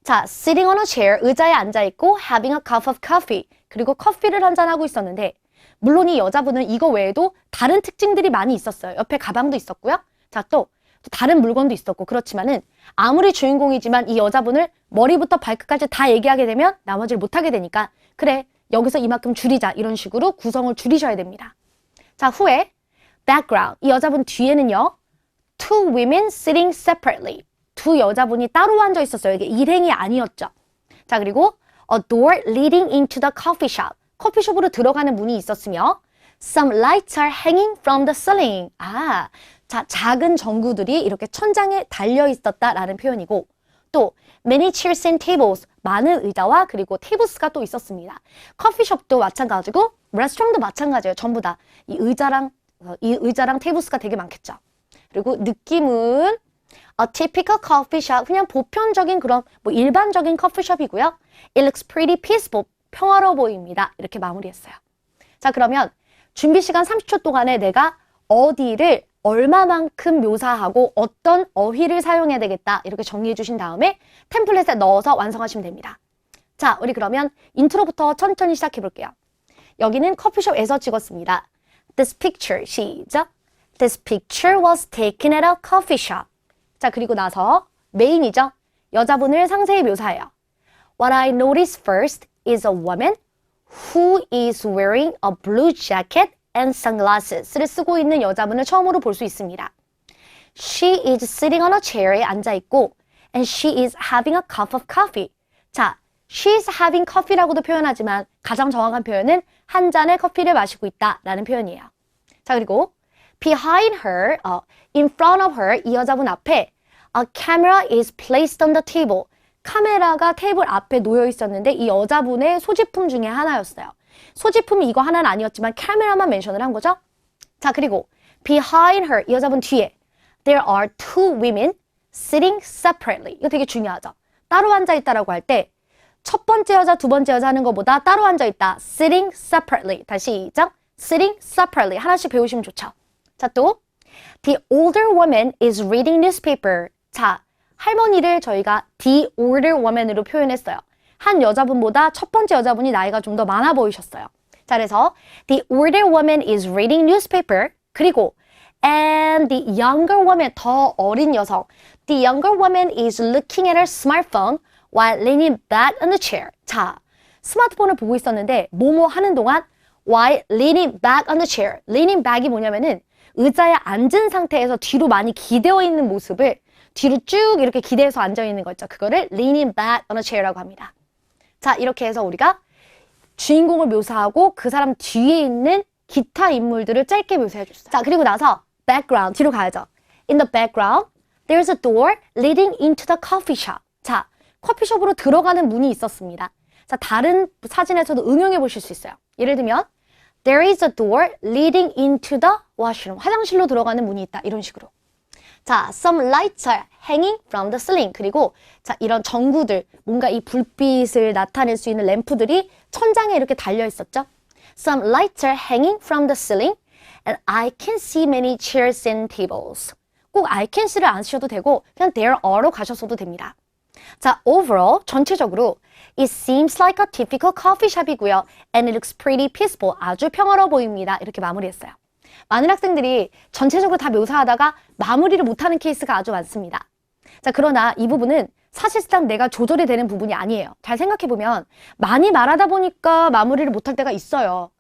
자, sitting on a chair, 의자에 앉아있고 having a cup of coffee, 그리고 커피를 한잔하고 있었는데 물론 이 여자분은 이거 외에도 다른 특징들이 많이 있었어요. 옆에 가방도 있었고요. 자, 또 다른 물건도 있었고 그렇지만은 아무리 주인공이지만 이 여자분을 머리부터 발끝까지 다 얘기하게 되면 나머지를 못하게 되니까 그래, 여기서 이만큼 줄이자 이런 식으로 구성을 줄이셔야 됩니다. 자, 후에 background, 이 여자분 뒤에는요. Two women sitting separately. 두 여자분이 따로 앉아 있었어요. 이게 일행이 아니었죠. 자, 그리고 a door leading into the coffee shop. 커피숍으로 들어가는 문이 있었으며 some lights are hanging from the ceiling. 아, 자, 작은 전구들이 이렇게 천장에 달려 있었다라는 표현이고 또 many chairs and tables. 많은 의자와 그리고 테이블스가 또 있었습니다. 커피숍도 마찬가지고 레스토랑도 마찬가지예요. 전부 다 이 의자랑 테이블스가 되게 많겠죠. 그리고 느낌은 a typical coffee shop, 그냥 보편적인 그런 뭐 일반적인 커피숍이고요. It looks pretty peaceful, 평화로워 보입니다. 이렇게 마무리했어요. 자, 그러면 준비 시간 30초 동안에 내가 어디를 얼마만큼 묘사하고 어떤 어휘를 사용해야 되겠다 이렇게 정리해 주신 다음에 템플릿에 넣어서 완성하시면 됩니다. 자, 우리 그러면 인트로부터 천천히 시작해 볼게요. 여기는 커피숍에서 찍었습니다. This picture, 시작. This picture was taken at a coffee shop. 자, 그리고 나서 메인이죠. 여자분을 상세히 묘사해요. What I noticed first is a woman who is wearing a blue jacket and sunglasses를 쓰고 있는 여자분을 처음으로 볼 수 있습니다. She is sitting on a chair에 앉아있고 and she is having a cup of coffee. 자, she is having coffee라고도 표현하지만 가장 정확한 표현은 한 잔의 커피를 마시고 있다라는 표현이에요. 자, 그리고 behind her, in front of her, 이 여자분 앞에 a camera is placed on the table. 카메라가 테이블 앞에 놓여 있었는데 이 여자분의 소지품 중에 하나였어요. 소지품이 이거 하나는 아니었지만 카메라만 멘션을 한 거죠. 자, 그리고 behind her, 이 여자분 뒤에 there are two women sitting separately. 이거 되게 중요하죠. 따로 앉아있다라고 할 때 첫 번째 여자, 두 번째 여자 하는 것보다 따로 앉아있다. sitting separately. 다시 시작. sitting separately. 하나씩 배우시면 좋죠. 자, 또 the older woman is reading newspaper. 자, 할머니를 저희가 the older woman으로 표현했어요. 한 여자분보다 첫 번째 여자분이 나이가 좀 더 많아 보이셨어요. 자, 그래서 the older woman is reading newspaper. 그리고 and the younger woman, 더 어린 여성. The younger woman is looking at her smartphone while leaning back on the chair. 자, 스마트폰을 보고 있었는데 뭐뭐 하는 동안 while leaning back on the chair. leaning back이 뭐냐면은 의자에 앉은 상태에서 뒤로 많이 기대어 있는 모습을 뒤로 쭉 이렇게 기대서 앉아 있는 거 있죠. 그거를 leaning back on a chair라고 합니다. 자, 이렇게 해서 우리가 주인공을 묘사하고 그 사람 뒤에 있는 기타 인물들을 짧게 묘사해 줬어요. 자, 그리고 나서 background, 뒤로 가야죠. In the background, there's a door leading into the coffee shop. 자, 커피숍으로 들어가는 문이 있었습니다. 자, 다른 사진에서도 응용해 보실 수 있어요. 예를 들면 there is a door leading into the washroom. 화장실로 들어가는 문이 있다. 이런 식으로. 자, some lights are hanging from the ceiling. 그리고 자, 이런 전구들, 뭔가 이 불빛을 나타낼 수 있는 램프들이 천장에 이렇게 달려 있었죠. Some lights are hanging from the ceiling and I can see many chairs and tables. 꼭 I can see를 안 쓰셔도 되고 그냥 there are로 가셨어도 됩니다. 자, overall, 전체적으로 It seems like a typical coffee shop이고요. And it looks pretty peaceful. 아주 평화로워 보입니다. 이렇게 마무리했어요. 많은 학생들이 전체적으로 다 묘사하다가 마무리를 못하는 케이스가 아주 많습니다. 자, 그러나 이 부분은 사실상 내가 조절이 되는 부분이 아니에요. 잘 생각해보면 많이 말하다 보니까 마무리를 못할 때가 있어요.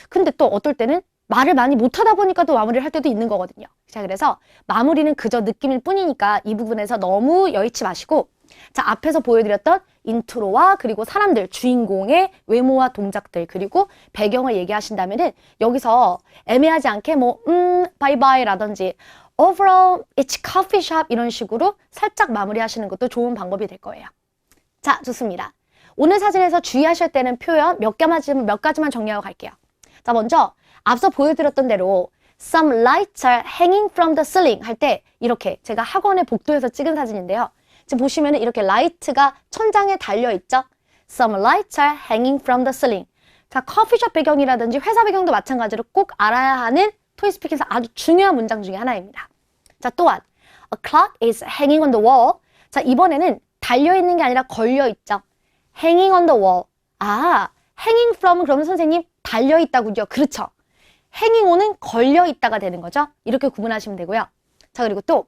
근데 또 어떨 때는 말을 많이 못하다 보니까 또 마무리를 할 때도 있는 거거든요. 자, 그래서 마무리는 그저 느낌일 뿐이니까 이 부분에서 너무 여의치 마시고 자, 앞에서 보여드렸던 인트로와 그리고 사람들, 주인공의 외모와 동작들 그리고 배경을 얘기하신다면은 여기서 애매하지 않게 바이바이라든지 overall it's coffee shop 이런 식으로 살짝 마무리하시는 것도 좋은 방법이 될 거예요. 자, 좋습니다. 오늘 사진에서 주의하셔야 되는 표현 몇 가지만 정리하고 갈게요. 자, 먼저 앞서 보여드렸던 대로 some lights are hanging from the ceiling 할 때 이렇게 제가 학원의 복도에서 찍은 사진인데요. 지금 보시면 이렇게 라이트가 천장에 달려있죠. Some lights are hanging from the ceiling. 자, 커피숍 배경이라든지 회사 배경도 마찬가지로 꼭 알아야 하는 토이스픽에서 아주 중요한 문장 중에 하나입니다. 자, 또한 A clock is hanging on the wall. 자, 이번에는 달려있는 게 아니라 걸려있죠. Hanging on the wall. 아, hanging from 그러면 선생님 달려있다군요. 그렇죠. hanging on은 걸려있다가 되는 거죠. 이렇게 구분하시면 되고요. 자, 그리고 또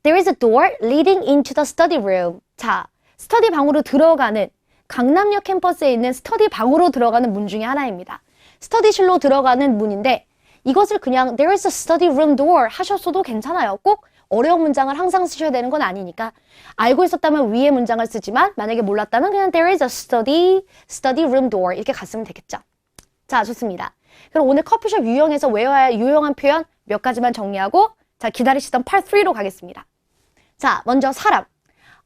There is a door leading into the study room. 자, 스터디 방으로 들어가는 강남역 캠퍼스에 있는 스터디 방으로 들어가는 문 중에 하나입니다. 스터디실로 들어가는 문인데 이것을 그냥 There is a study room door 하셨어도 괜찮아요. 꼭 어려운 문장을 항상 쓰셔야 되는 건 아니니까 알고 있었다면 위에 문장을 쓰지만 만약에 몰랐다면 그냥 There is a study room door 이렇게 갔으면 되겠죠. 자, 좋습니다. 그럼 오늘 커피숍 유형에서 외워야 할 유용한 표현 몇 가지만 정리하고 자, 기다리시던 Part 3로 가겠습니다. 자, 먼저 사람.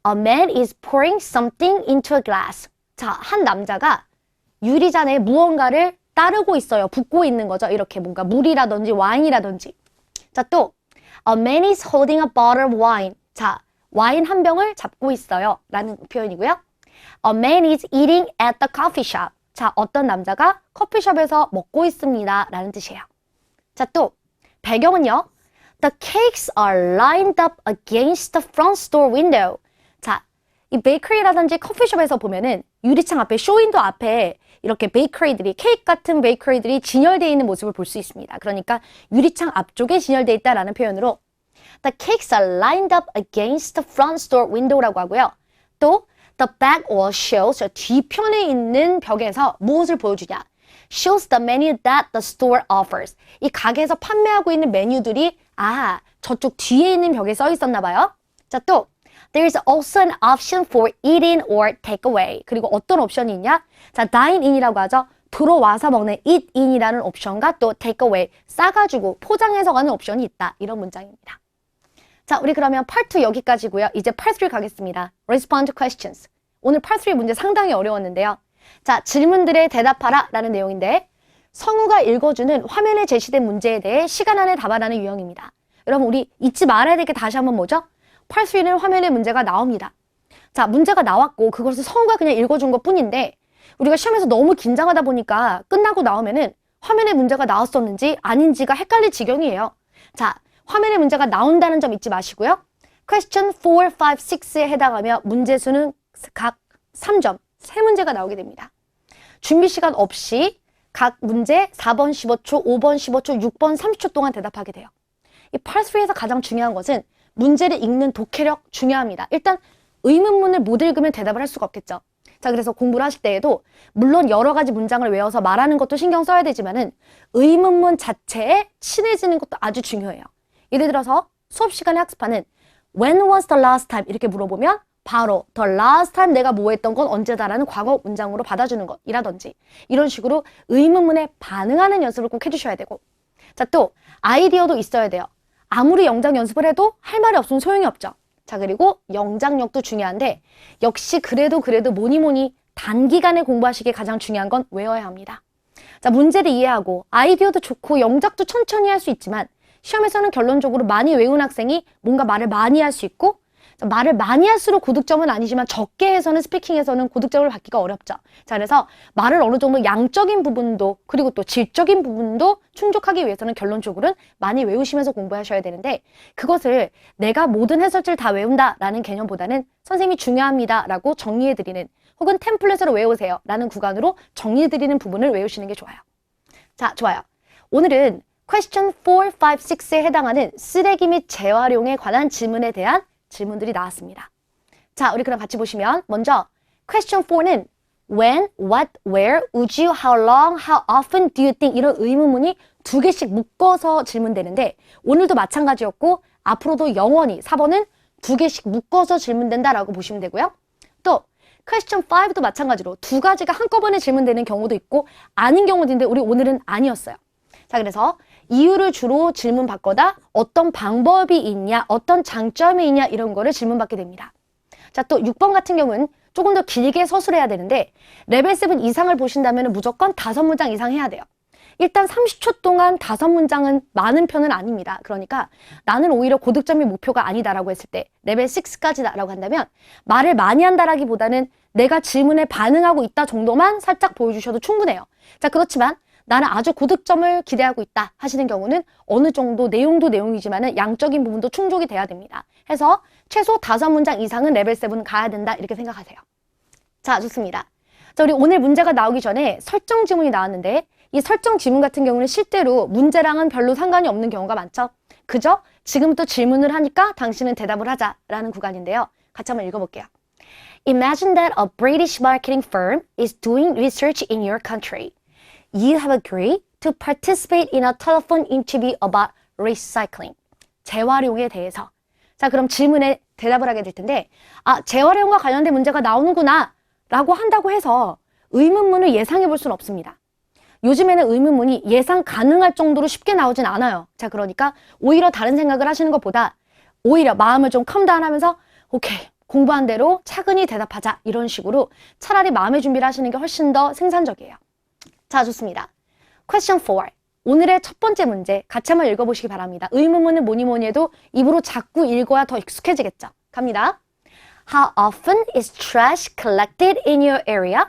A man is pouring something into a glass. 자, 한 남자가 유리잔에 무언가를 따르고 있어요. 붓고 있는 거죠. 이렇게 뭔가 물이라든지 와인이라든지. 자, 또 A man is holding a bottle of wine. 자, 와인 한 병을 잡고 있어요. 라는 표현이고요. A man is eating at the coffee shop. 자, 어떤 남자가 커피숍에서 먹고 있습니다. 라는 뜻이에요. 자, 또 배경은요. The cakes are lined up against the front store window. 자, 이 베이커리라든지 커피숍에서 보면은 유리창 앞에, 쇼윈도 앞에 이렇게 베이커리들이, 케이크 같은 베이커리들이 진열되어 있는 모습을 볼 수 있습니다. 그러니까 유리창 앞쪽에 진열되어 있다라는 표현으로 The cakes are lined up against the front store window라고 하고요. 또 The back wall shows, 뒤편에 있는 벽에서 무엇을 보여주냐? Shows the menu that the store offers. 이 가게에서 판매하고 있는 메뉴들이 저쪽 뒤에 있는 벽에 써 있었나 봐요. 자, 또 There is also an option for eat in or take away. 그리고 어떤 옵션이 있냐? 자, dine in이라고 하죠. 들어와서 먹는 eat in이라는 옵션과 또 take away, 싸가지고 포장해서 가는 옵션이 있다. 이런 문장입니다. 자, 우리 그러면 Part 2 여기까지고요. 이제 Part 3 가겠습니다. Respond to questions. 오늘 Part 3 문제 상당히 어려웠는데요. 자, 질문들에 대답하라 라는 내용인데 성우가 읽어주는 화면에 제시된 문제에 대해 시간 안에 답하라는 유형입니다. 여러분, 우리 잊지 말아야 될 게 다시 한번 뭐죠? Part 3는 화면에 문제가 나옵니다. 자, 문제가 나왔고 그것을 성우가 그냥 읽어준 것 뿐인데 우리가 시험에서 너무 긴장하다 보니까 끝나고 나오면은 화면에 문제가 나왔었는지 아닌지가 헷갈릴 지경이에요. 자, 화면에 문제가 나온다는 점 잊지 마시고요. Question 4, 5, 6에 해당하며 문제 수는 각 3점, 3문제가 나오게 됩니다. 준비 시간 없이 각 문제 4번 15초, 5번 15초, 6번 30초 동안 대답하게 돼요. 이 Part 3에서 가장 중요한 것은 문제를 읽는 독해력 중요합니다. 일단 의문문을 못 읽으면 대답을 할 수가 없겠죠. 자, 그래서 공부를 하실 때에도 물론 여러 가지 문장을 외워서 말하는 것도 신경 써야 되지만은 의문문 자체에 친해지는 것도 아주 중요해요. 예를 들어서 수업 시간에 학습하는 When was the last time? 이렇게 물어보면 바로 the last time 내가 뭐 했던 건 언제다라는 과거 문장으로 받아주는 것이라든지 이런 식으로 의문문에 반응하는 연습을 꼭 해주셔야 되고 자, 또 아이디어도 있어야 돼요. 아무리 영작 연습을 해도 할 말이 없으면 소용이 없죠. 자, 그리고 영작력도 중요한데 역시 그래도 뭐니 단기간에 공부하시기에 가장 중요한 건 외워야 합니다. 자, 문제를 이해하고 아이디어도 좋고 영작도 천천히 할 수 있지만 시험에서는 결론적으로 많이 외운 학생이 뭔가 말을 많이 할 수 있고 말을 많이 할수록 고득점은 아니지만 적게 해서는 스피킹에서는 고득점을 받기가 어렵죠. 자, 그래서 말을 어느 정도 양적인 부분도 그리고 또 질적인 부분도 충족하기 위해서는 결론적으로는 많이 외우시면서 공부하셔야 되는데 그것을 내가 모든 해설지를 다 외운다라는 개념보다는 선생님이 중요합니다라고 정리해드리는 혹은 템플릿으로 외우세요 라는 구간으로 정리해드리는 부분을 외우시는 게 좋아요. 자, 좋아요. 오늘은 question 4, 5, 6에 해당하는 쓰레기 및 재활용에 관한 질문에 대한 질문들이 나왔습니다. 자, 우리 그럼 같이 보시면 먼저 question 4는 when, what, where, would you, how long, how often do you think 이런 의문문이 2개씩 묶어서 질문되는데 오늘도 마찬가지였고 앞으로도 영원히 4번은 2개씩 묶어서 질문된다라고 보시면 되고요. 또 question 5도 마찬가지로 2가지가 한꺼번에 질문되는 경우도 있고 아닌 경우도 있는데 우리 오늘은 아니었어요. 자, 그래서 이유를 주로 질문받거나 어떤 방법이 있냐, 어떤 장점이 있냐 이런 거를 질문받게 됩니다. 자, 또 6번 같은 경우는 조금 더 길게 서술해야 되는데 레벨 7 이상을 보신다면 무조건 5문장 이상 해야 돼요. 일단 30초 동안 5문장은 많은 편은 아닙니다. 그러니까 나는 오히려 고득점이 목표가 아니다라고 했을 때 레벨 6까지다라고 한다면 말을 많이 한다라기보다는 내가 질문에 반응하고 있다 정도만 살짝 보여주셔도 충분해요. 자, 그렇지만 나는 아주 고득점을 기대하고 있다 하시는 경우는 어느 정도 내용도 내용이지만 양적인 부분도 충족이 돼야 됩니다. 해서 최소 5문장 이상은 레벨 7 가야 된다 이렇게 생각하세요. 자, 좋습니다. 자, 우리 오늘 문제가 나오기 전에 설정 지문이 나왔는데 이 설정 지문 같은 경우는 실제로 문제랑은 별로 상관이 없는 경우가 많죠. 그저 지금부터 질문을 하니까 당신은 대답을 하자라는 구간인데요. 같이 한번 읽어볼게요. Imagine that a British marketing firm is doing research in your country. You have agreed to participate in a telephone interview about recycling. 재활용에 대해서. 자, 그럼 질문에 대답을 하게 될 텐데 재활용과 관련된 문제가 나오는구나 라고 한다고 해서 의문문을 예상해 볼 수는 없습니다. 요즘에는 의문문이 예상 가능할 정도로 쉽게 나오진 않아요. 자, 그러니까 오히려 다른 생각을 하시는 것보다 오히려 마음을 좀 컴다운하면서 오케이, 공부한 대로 차근히 대답하자 이런 식으로 차라리 마음의 준비를 하시는 게 훨씬 더 생산적이에요. 자, 좋습니다. question 4. 오늘의 첫 번째 문제 같이 한번 읽어보시기 바랍니다. 의문문은 뭐니 해도 입으로 자꾸 읽어야 더 익숙해지겠죠. 갑니다. How often is trash collected in your area?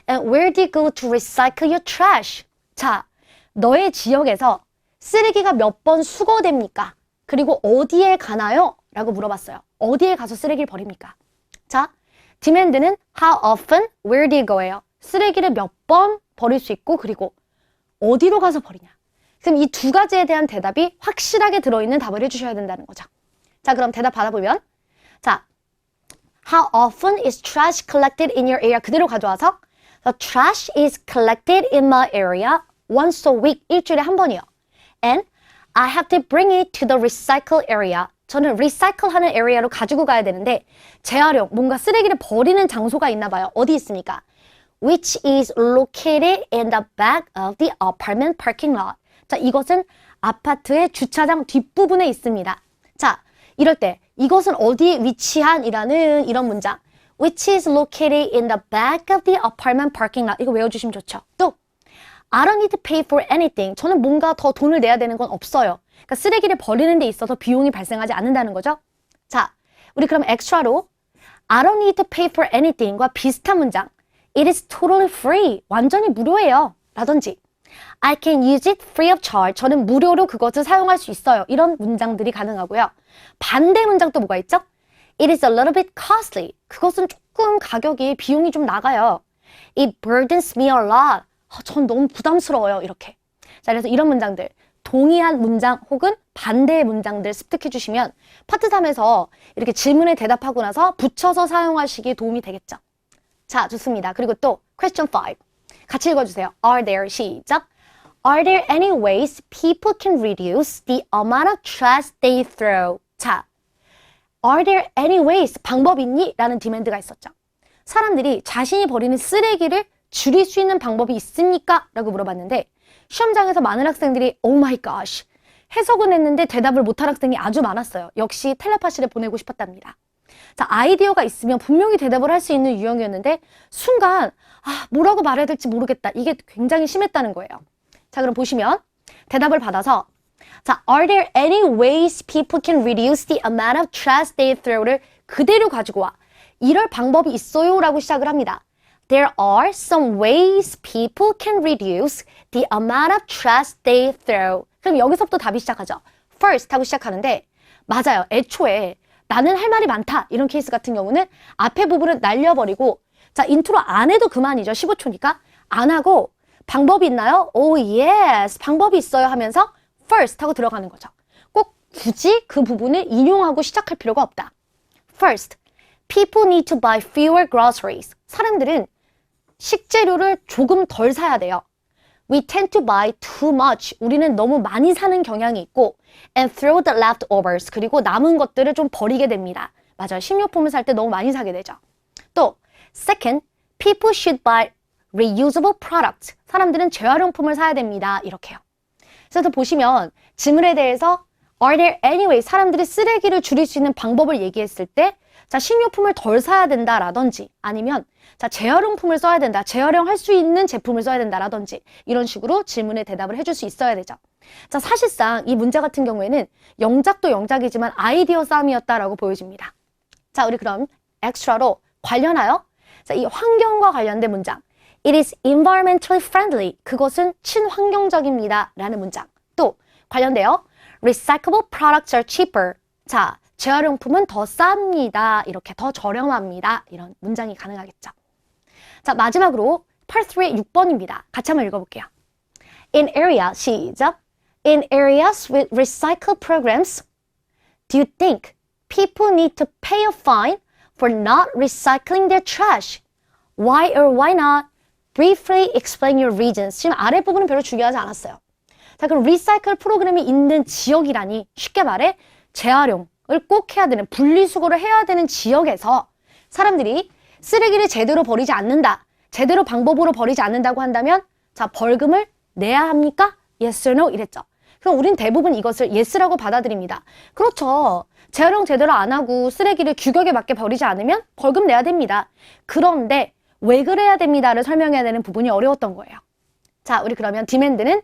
And where do you go to recycle your trash? 자, 너의 지역에서 쓰레기가 몇 번 수거됩니까? 그리고 어디에 가나요? 라고 물어봤어요. 어디에 가서 쓰레기를 버립니까? 자, demand는 how often, where do you go예요. 쓰레기를 몇 번 버릴 수 있고 그리고 어디로 가서 버리냐. 그럼 이 2가지에 대한 대답이 확실하게 들어있는 답을 해주셔야 된다는 거죠. 자, 그럼 대답 받아보면 자, how often is trash collected in your area? 그대로 가져와서 The trash is collected in my area once a week. 일주일에 한 번이요. And I have to bring it to the recycle area. 저는 recycle 하는 area로 가지고 가야 되는데 재활용, 뭔가 쓰레기를 버리는 장소가 있나 봐요. 어디 있습니까? Which is located in the back of the apartment parking lot. 자, 이것은 아파트의 주차장 뒷부분에 있습니다. 자, 이럴 때 이것은 어디에 위치한 이라는 이런 문장. Which is located in the back of the apartment parking lot. 이거 외워주시면 좋죠. 또 I don't need to pay for anything. 저는 뭔가 더 돈을 내야 되는 건 없어요. 그러니까 쓰레기를 버리는 데 있어서 비용이 발생하지 않는다는 거죠. 자, 우리 그럼 엑스트라로 I don't need to pay for anything과 비슷한 문장. It is totally free. 완전히 무료예요. 라든지 I can use it free of charge. 저는 무료로 그것을 사용할 수 있어요. 이런 문장들이 가능하고요. 반대 문장 또 뭐가 있죠? It is a little bit costly. 그것은 조금 가격이 비용이 좀 나가요. It burdens me a lot. 전 너무 부담스러워요. 이렇게. 자, 그래서 이런 문장들 동의한 문장 혹은 반대의 문장들 습득해 주시면 파트 3에서 이렇게 질문에 대답하고 나서 붙여서 사용하시기에 도움이 되겠죠. 자, 좋습니다. 그리고 또 question 5 같이 읽어주세요. Are there, 시작. Are there any ways people can reduce the amount of trash they throw? 자, Are there any ways? 방법 있니? 라는 디맨드가 있었죠. 사람들이 자신이 버리는 쓰레기를 줄일 수 있는 방법이 있습니까? 라고 물어봤는데 시험장에서 많은 학생들이 Oh my gosh 해석은 했는데 대답을 못할 학생이 아주 많았어요. 역시 텔레파시를 보내고 싶었답니다. 자, 아이디어가 있으면 분명히 대답을 할 수 있는 유형이었는데 순간 뭐라고 말해야 될지 모르겠다. 이게 굉장히 심했다는 거예요. 자, 그럼 보시면 대답을 받아서 자, are there any ways people can reduce the amount of trash they throw를 그대로 가지고 와. 이럴 방법이 있어요 라고 시작을 합니다. There are some ways people can reduce the amount of trash they throw. 그럼 여기서부터 답이 시작하죠. First 하고 시작하는데 맞아요. 애초에 나는 할 말이 많다. 이런 케이스 같은 경우는 앞에 부분을 날려버리고 자, 인트로 안 해도 그만이죠. 15초니까. 안 하고 방법이 있나요? Oh yes. 방법이 있어요 하면서 first 하고 들어가는 거죠. 꼭 굳이 그 부분을 인용하고 시작할 필요가 없다. First, people need to buy fewer groceries. 사람들은 식재료를 조금 덜 사야 돼요. We tend to buy too much. 우리는 너무 많이 사는 경향이 있고 and throw the leftovers. 그리고 남은 것들을 좀 버리게 됩니다. 맞아요. 식료품을 살 때 너무 많이 사게 되죠. 또 second, people should buy reusable products. 사람들은 재활용품을 사야 됩니다. 이렇게요. 그래서 보시면 지문에 대해서 are there any way 사람들이 쓰레기를 줄일 수 있는 방법을 얘기했을 때 자, 식료품을 덜 사야 된다라든지 아니면 자, 재활용품을 써야 된다. 재활용할 수 있는 제품을 써야 된다라든지 이런 식으로 질문에 대답을 해줄 수 있어야 되죠. 자, 사실상 이 문제 같은 경우에는 영작도 영작이지만 아이디어 싸움이었다라고 보여집니다. 자, 우리 그럼 엑스트라로 관련하여 자, 이 환경과 관련된 문장 It is environmentally friendly. 그것은 친환경적입니다. 라는 문장. 또 관련되어 Recyclable products are cheaper. 자, 재활용품은 더 쌉니다. 이렇게 더 저렴합니다. 이런 문장이 가능하겠죠. 자, 마지막으로 Part 3의 6번입니다. 같이 한번 읽어볼게요. In area, 시작. In areas with recycle programs, do you think people need to pay a fine for not recycling their trash? Why or why not? Briefly explain your reasons. 지금 아래 부분은 별로 중요하지 않았어요. 자, 그럼 리사이클 프로그램이 있는 지역이라니 쉽게 말해 재활용을 꼭 해야 되는 분리수거를 해야 되는 지역에서 사람들이 쓰레기를 제대로 버리지 않는다. 제대로 방법으로 버리지 않는다고 한다면 자, 벌금을 내야 합니까? Yes or no? 이랬죠. 그럼 우린 대부분 이것을 yes라고 받아들입니다. 그렇죠. 재활용 제대로 안 하고 쓰레기를 규격에 맞게 버리지 않으면 벌금 내야 됩니다. 그런데 왜 그래야 됩니다를 설명해야 되는 부분이 어려웠던 거예요. 자, 우리 그러면 디맨드는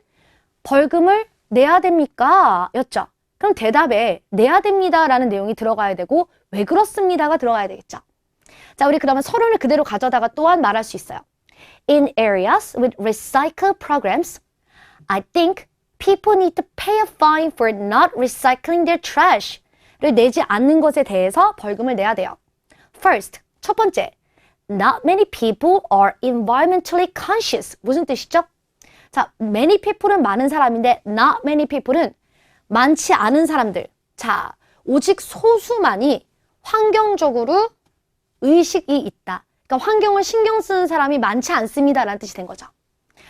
벌금을 내야 됩니까? 였죠. 그럼 대답에 내야 됩니다라는 내용이 들어가야 되고 왜 그렇습니다가 들어가야 되겠죠. 자, 우리 그러면 서론을 그대로 가져다가 또한 말할 수 있어요. In areas with recycle programs, I think people need to pay a fine for not recycling their trash를 내지 않는 것에 대해서 벌금을 내야 돼요. First, 첫 번째, not many people are environmentally conscious. 무슨 뜻이죠? 자, many people은 많은 사람인데 not many people은 많지 않은 사람들. 자, 오직 소수만이 환경적으로 의식이 있다. 그러니까 환경을 신경 쓰는 사람이 많지 않습니다라는 뜻이 된 거죠.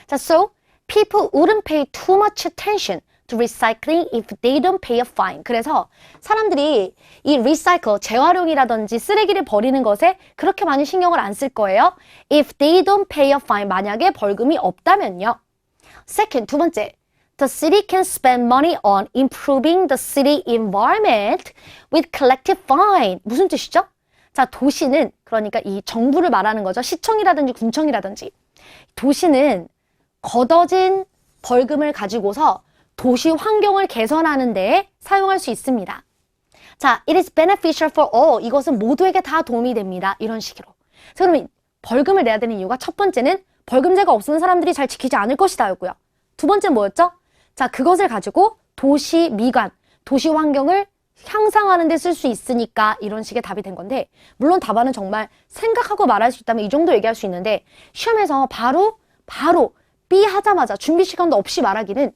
자, so people wouldn't pay too much attention to recycling if they don't pay a fine. 그래서 사람들이 이 recycle, 재활용이라든지 쓰레기를 버리는 것에 그렇게 많이 신경을 안 쓸 거예요. If they don't pay a fine. 만약에 벌금이 없다면요. Second, 두 번째. The city can spend money on improving the city environment with collective fine. 무슨 뜻이죠? 자, 도시는 그러니까 이 정부를 말하는 거죠. 시청이라든지 군청이라든지. 도시는 걷어진 벌금을 가지고서 도시 환경을 개선하는 데에 사용할 수 있습니다. 자, it is beneficial for all. 이것은 모두에게 다 도움이 됩니다. 이런 식으로. 그러면 벌금을 내야 되는 이유가 첫 번째는 벌금제가 없으면 사람들이 잘 지키지 않을 것이다 였고요. 두 번째는 뭐였죠? 자, 그것을 가지고 도시 미관, 도시 환경을 향상하는 데 쓸 수 있으니까 이런 식의 답이 된 건데 물론 답안은 정말 생각하고 말할 수 있다면 이 정도 얘기할 수 있는데 시험에서 바로 B 하자마자 준비 시간도 없이 말하기는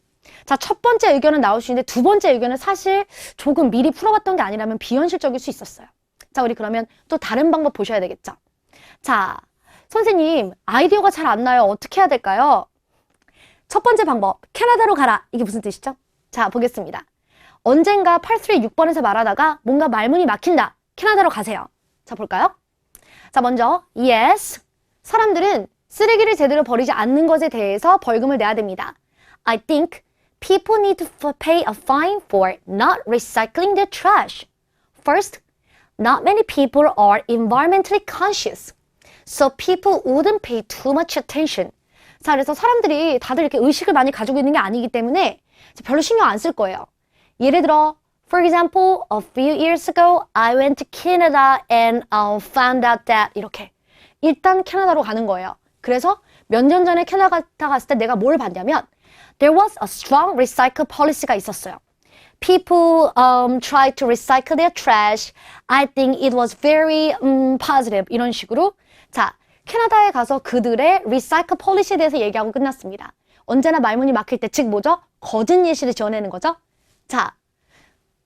자, 첫 번째 의견은 나올 수 있는데 두 번째 의견은 사실 조금 미리 풀어봤던 게 아니라면 비현실적일 수 있었어요. 자, 우리 그러면 또 다른 방법 보셔야 되겠죠. 자, 선생님 아이디어가 잘 안 나요. 어떻게 해야 될까요? 첫 번째 방법, 캐나다로 가라. 이게 무슨 뜻이죠? 자, 보겠습니다. 언젠가 8.3 6번에서 말하다가 뭔가 말문이 막힌다. 캐나다로 가세요. 자, 볼까요? 자, 먼저 yes. 사람들은 쓰레기를 제대로 버리지 않는 것에 대해서 벌금을 내야 됩니다. I think people need to pay a fine for not recycling their trash. First, not many people are environmentally conscious. So people wouldn't pay too much attention. 자, 그래서 사람들이 다들 이렇게 의식을 많이 가지고 있는 게 아니기 때문에 별로 신경 안 쓸 거예요. 예를 들어, for example, a few years ago, I went to Canada and found out that 이렇게. 일단 캐나다로 가는 거예요. 그래서 몇 년 전에 캐나다 갔을 때 내가 뭘 봤냐면 there was a strong recycle policy가 있었어요. People tried to recycle their trash. I think it was very positive. 이런 식으로. 자, 캐나다에 가서 그들의 recycle policy에 대해서 얘기하고 끝났습니다. 언제나 말문이 막힐 때, 즉 뭐죠? 거짓 예시를 지어내는 거죠. 자,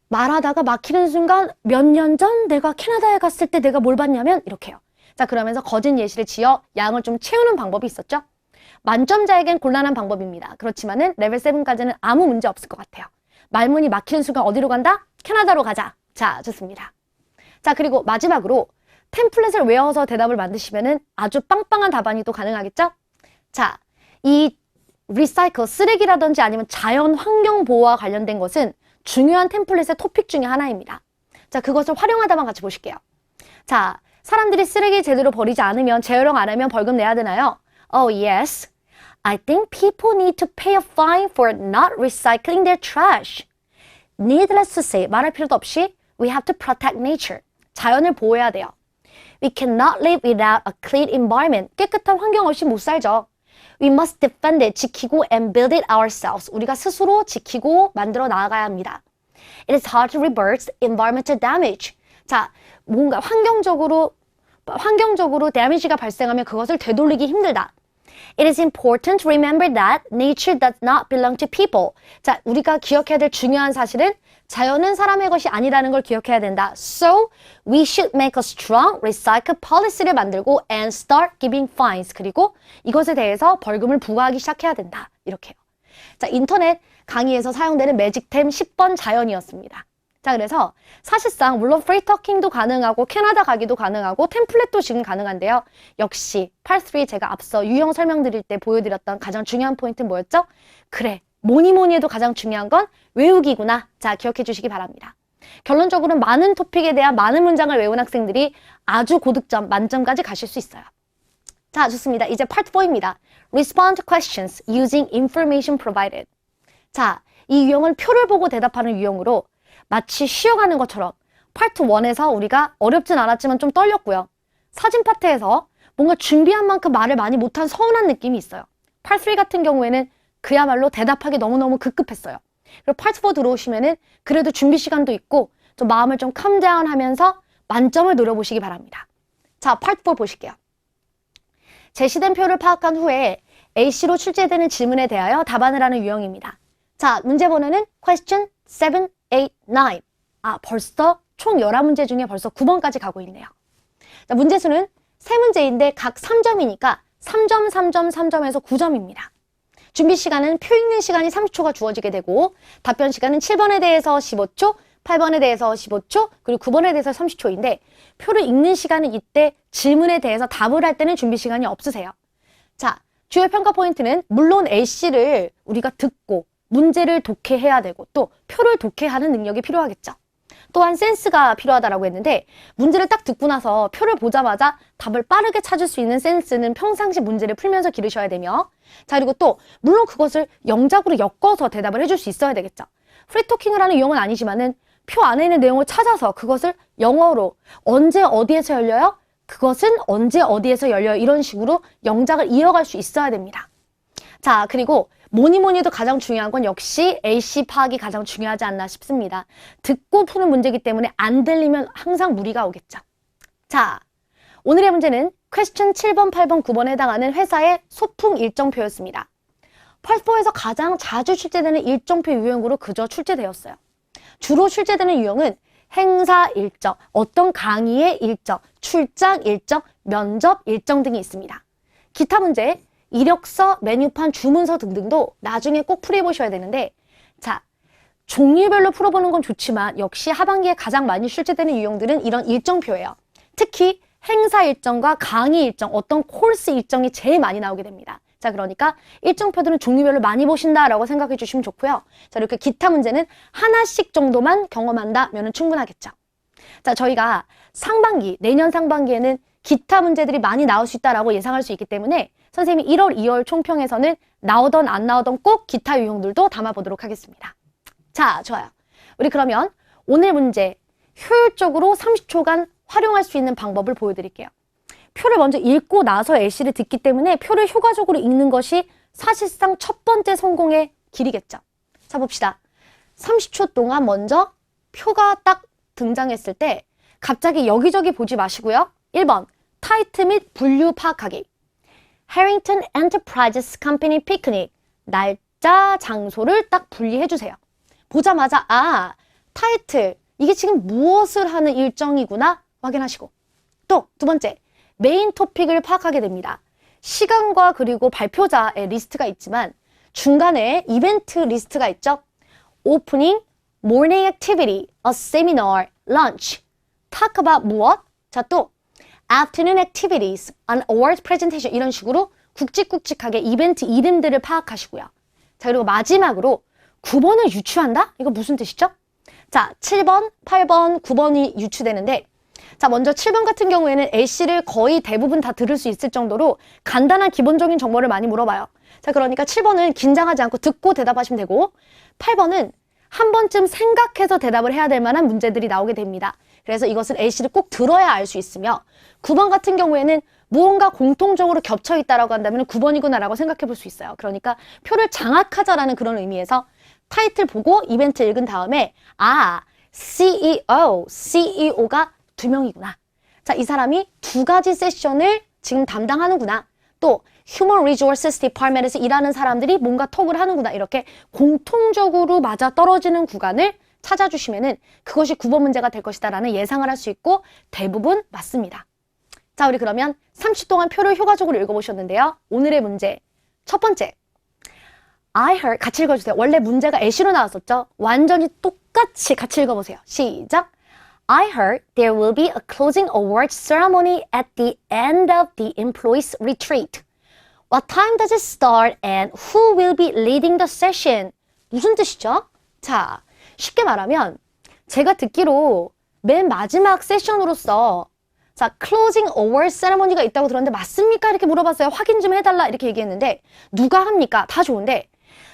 말하다가 막히는 순간 몇 년 전 내가 캐나다에 갔을 때 내가 뭘 봤냐면 이렇게요. 자, 그러면서 거짓 예시를 지어 양을 좀 채우는 방법이 있었죠. 만점자에겐 곤란한 방법입니다. 그렇지만은 레벨 7까지는 아무 문제 없을 것 같아요. 말문이 막히는 순간 어디로 간다? 캐나다로 가자. 자, 좋습니다. 자, 그리고 마지막으로 템플릿을 외워서 대답을 만드시면은 아주 빵빵한 답안이 또 가능하겠죠? 자, 이 리사이클, 쓰레기라든지 아니면 자연 환경 보호와 관련된 것은 중요한 템플릿의 토픽 중에 하나입니다. 자, 그것을 활용하다만 같이 보실게요. 자, 사람들이 쓰레기 제대로 버리지 않으면, 재활용 안 하면 벌금 내야 되나요? Oh, yes. I think people need to pay a fine for not recycling their trash. Needless to say, 말할 필요도 없이 we have to protect nature. 자연을 보호해야 돼요. We cannot live without a clean environment. 깨끗한 환경 없이 못 살죠. We must defend it, 지키고 and build it ourselves. 우리가 스스로 지키고 만들어 나아가야 합니다. It is hard to reverse environmental damage. 자, 뭔가 환경적으로 damage가 발생하면 그것을 되돌리기 힘들다. It is important to remember that nature does not belong to people. 자, 우리가 기억해야 될 중요한 사실은 자연은 사람의 것이 아니라는 걸 기억해야 된다. So, we should make a strong recycle policy를 만들고 and start giving fines. 그리고 이것에 대해서 벌금을 부과하기 시작해야 된다. 이렇게요. 자, 인터넷 강의에서 사용되는 매직템 10번 자연이었습니다. 자, 그래서 사실상 물론 프리토킹도 가능하고 캐나다 가기도 가능하고 템플릿도 지금 가능한데요. 역시 Part 3 제가 앞서 유형 설명드릴 때 보여드렸던 가장 중요한 포인트는 뭐였죠? 그래, 뭐니 해도 가장 중요한 건 외우기구나. 자, 기억해 주시기 바랍니다. 결론적으로 많은 토픽에 대한 많은 문장을 외운 학생들이 아주 고득점, 만점까지 가실 수 있어요. 자, 좋습니다. 이제 Part 4입니다. Respond to questions using information provided. 자, 이 유형은 표를 보고 대답하는 유형으로 마치 쉬어가는 것처럼 파트 1에서 우리가 어렵진 않았지만 좀 떨렸고요. 사진 파트에서 뭔가 준비한 만큼 말을 많이 못한 서운한 느낌이 있어요. 파트 3 같은 경우에는 그야말로 대답하기 너무너무 급급했어요. 그리고 파트 4 들어오시면은 그래도 준비 시간도 있고 좀 마음을 좀 캄다운 하면서 만점을 노려보시기 바랍니다. 자, 파트 4 보실게요. 제시된 표를 파악한 후에 A씨로 출제되는 질문에 대하여 답안을 하는 유형입니다. 자, 문제 번호는 question 7, 8, 9. 아, 벌써 총 11문제 중에 벌써 9번까지 가고 있네요. 자, 문제수는 3문제인데 각 3점이니까 3점, 3점, 3점에서 9점입니다. 준비 시간은 표 읽는 시간이 30초가 주어지게 되고 답변 시간은 7번에 대해서 15초, 8번에 대해서 15초, 그리고 9번에 대해서 30초인데 표를 읽는 시간은 이때 질문에 대해서 답을 할 때는 준비 시간이 없으세요. 자, 주요 평가 포인트는 물론 A씨를 우리가 듣고 문제를 독해해야 되고 또 표를 독해하는 능력이 필요하겠죠. 또한 센스가 필요하다라고 했는데 문제를 딱 듣고 나서 표를 보자마자 답을 빠르게 찾을 수 있는 센스는 평상시 문제를 풀면서 기르셔야 되며 자, 그리고 또 물론 그것을 영작으로 엮어서 대답을 해줄 수 있어야 되겠죠. 프리토킹을 하는 유형은 아니지만은 표 안에 있는 내용을 찾아서 그것을 영어로 언제 어디에서 열려요? 그것은 언제 어디에서 열려요? 이런 식으로 영작을 이어갈 수 있어야 됩니다. 자, 그리고 뭐니 해도 가장 중요한 건 역시 AC 파악이 가장 중요하지 않나 싶습니다. 듣고 푸는 문제이기 때문에 안 들리면 항상 무리가 오겠죠. 자, 오늘의 문제는 퀘스천 7번, 8번, 9번에 해당하는 회사의 소풍 일정표였습니다. Part 4에서 가장 자주 출제되는 일정표 유형으로 그저 출제되었어요. 주로 출제되는 유형은 행사 일정, 어떤 강의의 일정, 출장 일정, 면접 일정 등이 있습니다. 기타 문제, 이력서, 메뉴판, 주문서 등등도 나중에 꼭 풀어보셔야 되는데 자, 종류별로 풀어보는 건 좋지만 역시 하반기에 가장 많이 출제되는 유형들은 이런 일정표예요. 특히 행사 일정과 강의 일정, 어떤 코र्스 일정이 제일 많이 나오게 됩니다. 자, 그러니까 일정표들은 종류별로 많이 보신다라고 생각해 주시면 좋고요. 자, 이렇게 기타 문제는 하나씩 정도만 경험한다면 충분하겠죠. 자, 저희가 상반기, 내년 상반기에는 기타 문제들이 많이 나올 수 있다라고 예상할 수 있기 때문에 선생님이 1월, 2월 총평에서는 나오던 안 나오던 꼭 기타 유형들도 담아보도록 하겠습니다. 자, 좋아요. 우리 그러면 오늘 문제 효율적으로 30초간 활용할 수 있는 방법을 보여드릴게요. 표를 먼저 읽고 나서 예시를 듣기 때문에 표를 효과적으로 읽는 것이 사실상 첫 번째 성공의 길이겠죠. 자, 봅시다. 30초 동안 먼저 표가 딱 등장했을 때 갑자기 여기저기 보지 마시고요. 1번, 타이틀 및 분류 파악하기. Harrington Enterprises Company Picnic. 날짜, 장소를 딱 분리해 주세요. 보자마자 아, 타이틀. 이게 지금 무엇을 하는 일정이구나 확인하시고. 또 두 번째, 메인 토픽을 파악하게 됩니다. 시간과 그리고 발표자의 리스트가 있지만 중간에 이벤트 리스트가 있죠. 오프닝, morning activity, a seminar, lunch, talk about 무엇? 자, 또 afternoon activities, an award presentation 이런 식으로 굵직굵직하게 이벤트 이름들을 파악하시고요. 자, 그리고 마지막으로 9번을 유추한다? 이거 무슨 뜻이죠? 자, 7번, 8번, 9번이 유추되는데 자, 먼저 7번 같은 경우에는 LC를 거의 대부분 다 들을 수 있을 정도로 간단한 기본적인 정보를 많이 물어봐요. 자, 그러니까 7번은 긴장하지 않고 듣고 대답하시면 되고 8번은 한 번쯤 생각해서 대답을 해야 될 만한 문제들이 나오게 됩니다. 그래서 이것을 LC를 꼭 들어야 알 수 있으며 9번 같은 경우에는 무언가 공통적으로 겹쳐 있다라고 한다면 9번이구나라고 생각해 볼 수 있어요. 그러니까 표를 장악하자라는 그런 의미에서 타이틀 보고 이벤트 읽은 다음에 아, CEO가 2명이구나. 자, 이 사람이 2가지 세션을 지금 담당하는구나. 또 Human Resources Department에서 일하는 사람들이 뭔가 톡을 하는구나. 이렇게 공통적으로 맞아떨어지는 구간을 찾아주시면은 그것이 9번 문제가 될 것이다 라는 예상을 할 수 있고 대부분 맞습니다. 자, 우리 그러면 30초 동안 표를 효과적으로 읽어보셨는데요. 오늘의 문제 첫 번째, I heard, 같이 읽어주세요. 원래 문제가 애시로 나왔었죠. 완전히 똑같이 같이 읽어보세요. 시작. I heard there will be a closing awards ceremony at the end of the employees retreat. What time does it start and who will be leading the session? 무슨 뜻이죠? 자, 쉽게 말하면 제가 듣기로 맨 마지막 세션으로서 자, closing awards ceremony가 있다고 들었는데 맞습니까? 이렇게 물어봤어요. 확인 좀 해달라 이렇게 얘기했는데 누가 합니까? 다 좋은데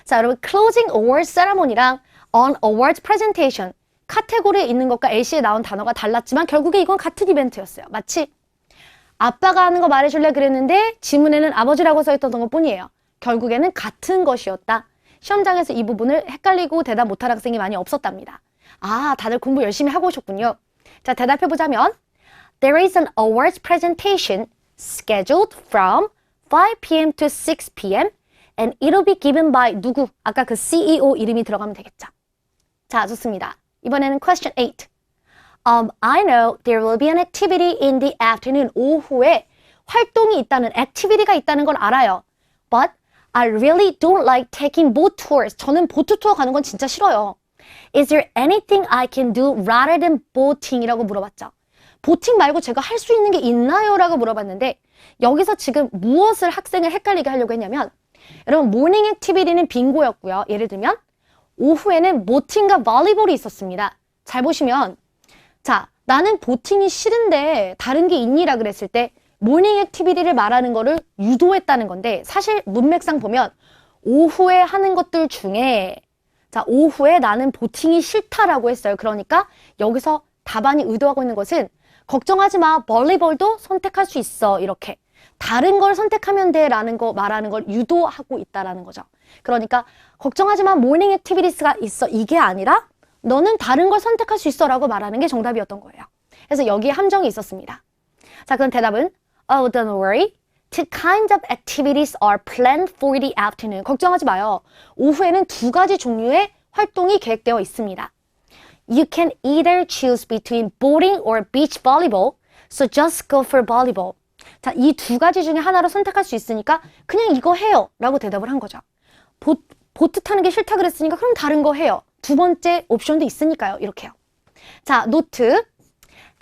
자, 여러분 closing awards ceremony랑 on awards presentation 카테고리에 있는 것과 LC에 나온 단어가 달랐지만 결국에 이건 같은 이벤트였어요. 마치 아빠가 하는 거 말해줄래 그랬는데 지문에는 아버지라고 써있던 것 뿐이에요. 결국에는 같은 것이었다. 시험장에서 이 부분을 헷갈리고 대답 못할 학생이 많이 없었답니다. 아, 다들 공부 열심히 하고 오셨군요. 자, 대답해보자면 There is an awards presentation scheduled from 5 p.m. to 6 p.m. and it'll be given by 누구? 아까 그 CEO 이름이 들어가면 되겠죠. 자, 좋습니다. 이번에는 question 8. I know there will be an activity in the afternoon. 오후에 활동이 있다는, activity가 있다는 걸 알아요. But I really don't like taking boat tours. 저는 보트 투어 가는 건 진짜 싫어요. Is there anything I can do rather than boating? 이라고 물어봤죠. 보팅 말고 제가 할 수 있는 게 있나요? 라고 물어봤는데 여기서 지금 무엇을 학생을 헷갈리게 하려고 했냐면 여러분 모닝 액티비티는 빙고였고요. 예를 들면 오후에는 보팅과 볼리볼이 있었습니다. 잘 보시면 자, 나는 보팅이 싫은데 다른 게 있니라 그랬을 때 모닝 액티비티를 말하는 거를 유도했다는 건데 사실 문맥상 보면 오후에 하는 것들 중에 자, 오후에 나는 보팅이 싫다라고 했어요. 그러니까 여기서 답안이 의도하고 있는 것은 걱정하지 마. 볼리볼도 선택할 수 있어. 이렇게. 다른 걸 선택하면 돼 라는 거 말하는 걸 유도하고 있다라는 거죠. 그러니까 걱정하지 마. 모닝 액티비티스가 있어. 이게 아니라 너는 다른 걸 선택할 수 있어 라고 말하는 게 정답이었던 거예요. 그래서 여기에 함정이 있었습니다. 자, 그럼 대답은 Oh, don't worry. Two kinds of activities are planned for the afternoon. 걱정하지 마요. 오후에는 2가지 종류의 활동이 계획되어 있습니다. You can either choose between boating or beach volleyball, so just go for volleyball. 자, 이 2가지 중에 하나로 선택할 수 있으니까 그냥 이거 해요 라고 대답을 한 거죠. 보트 타는 게 싫다 그랬으니까 그럼 다른 거 해요. 2번째 옵션도 있으니까요. 이렇게요. 자, 노트.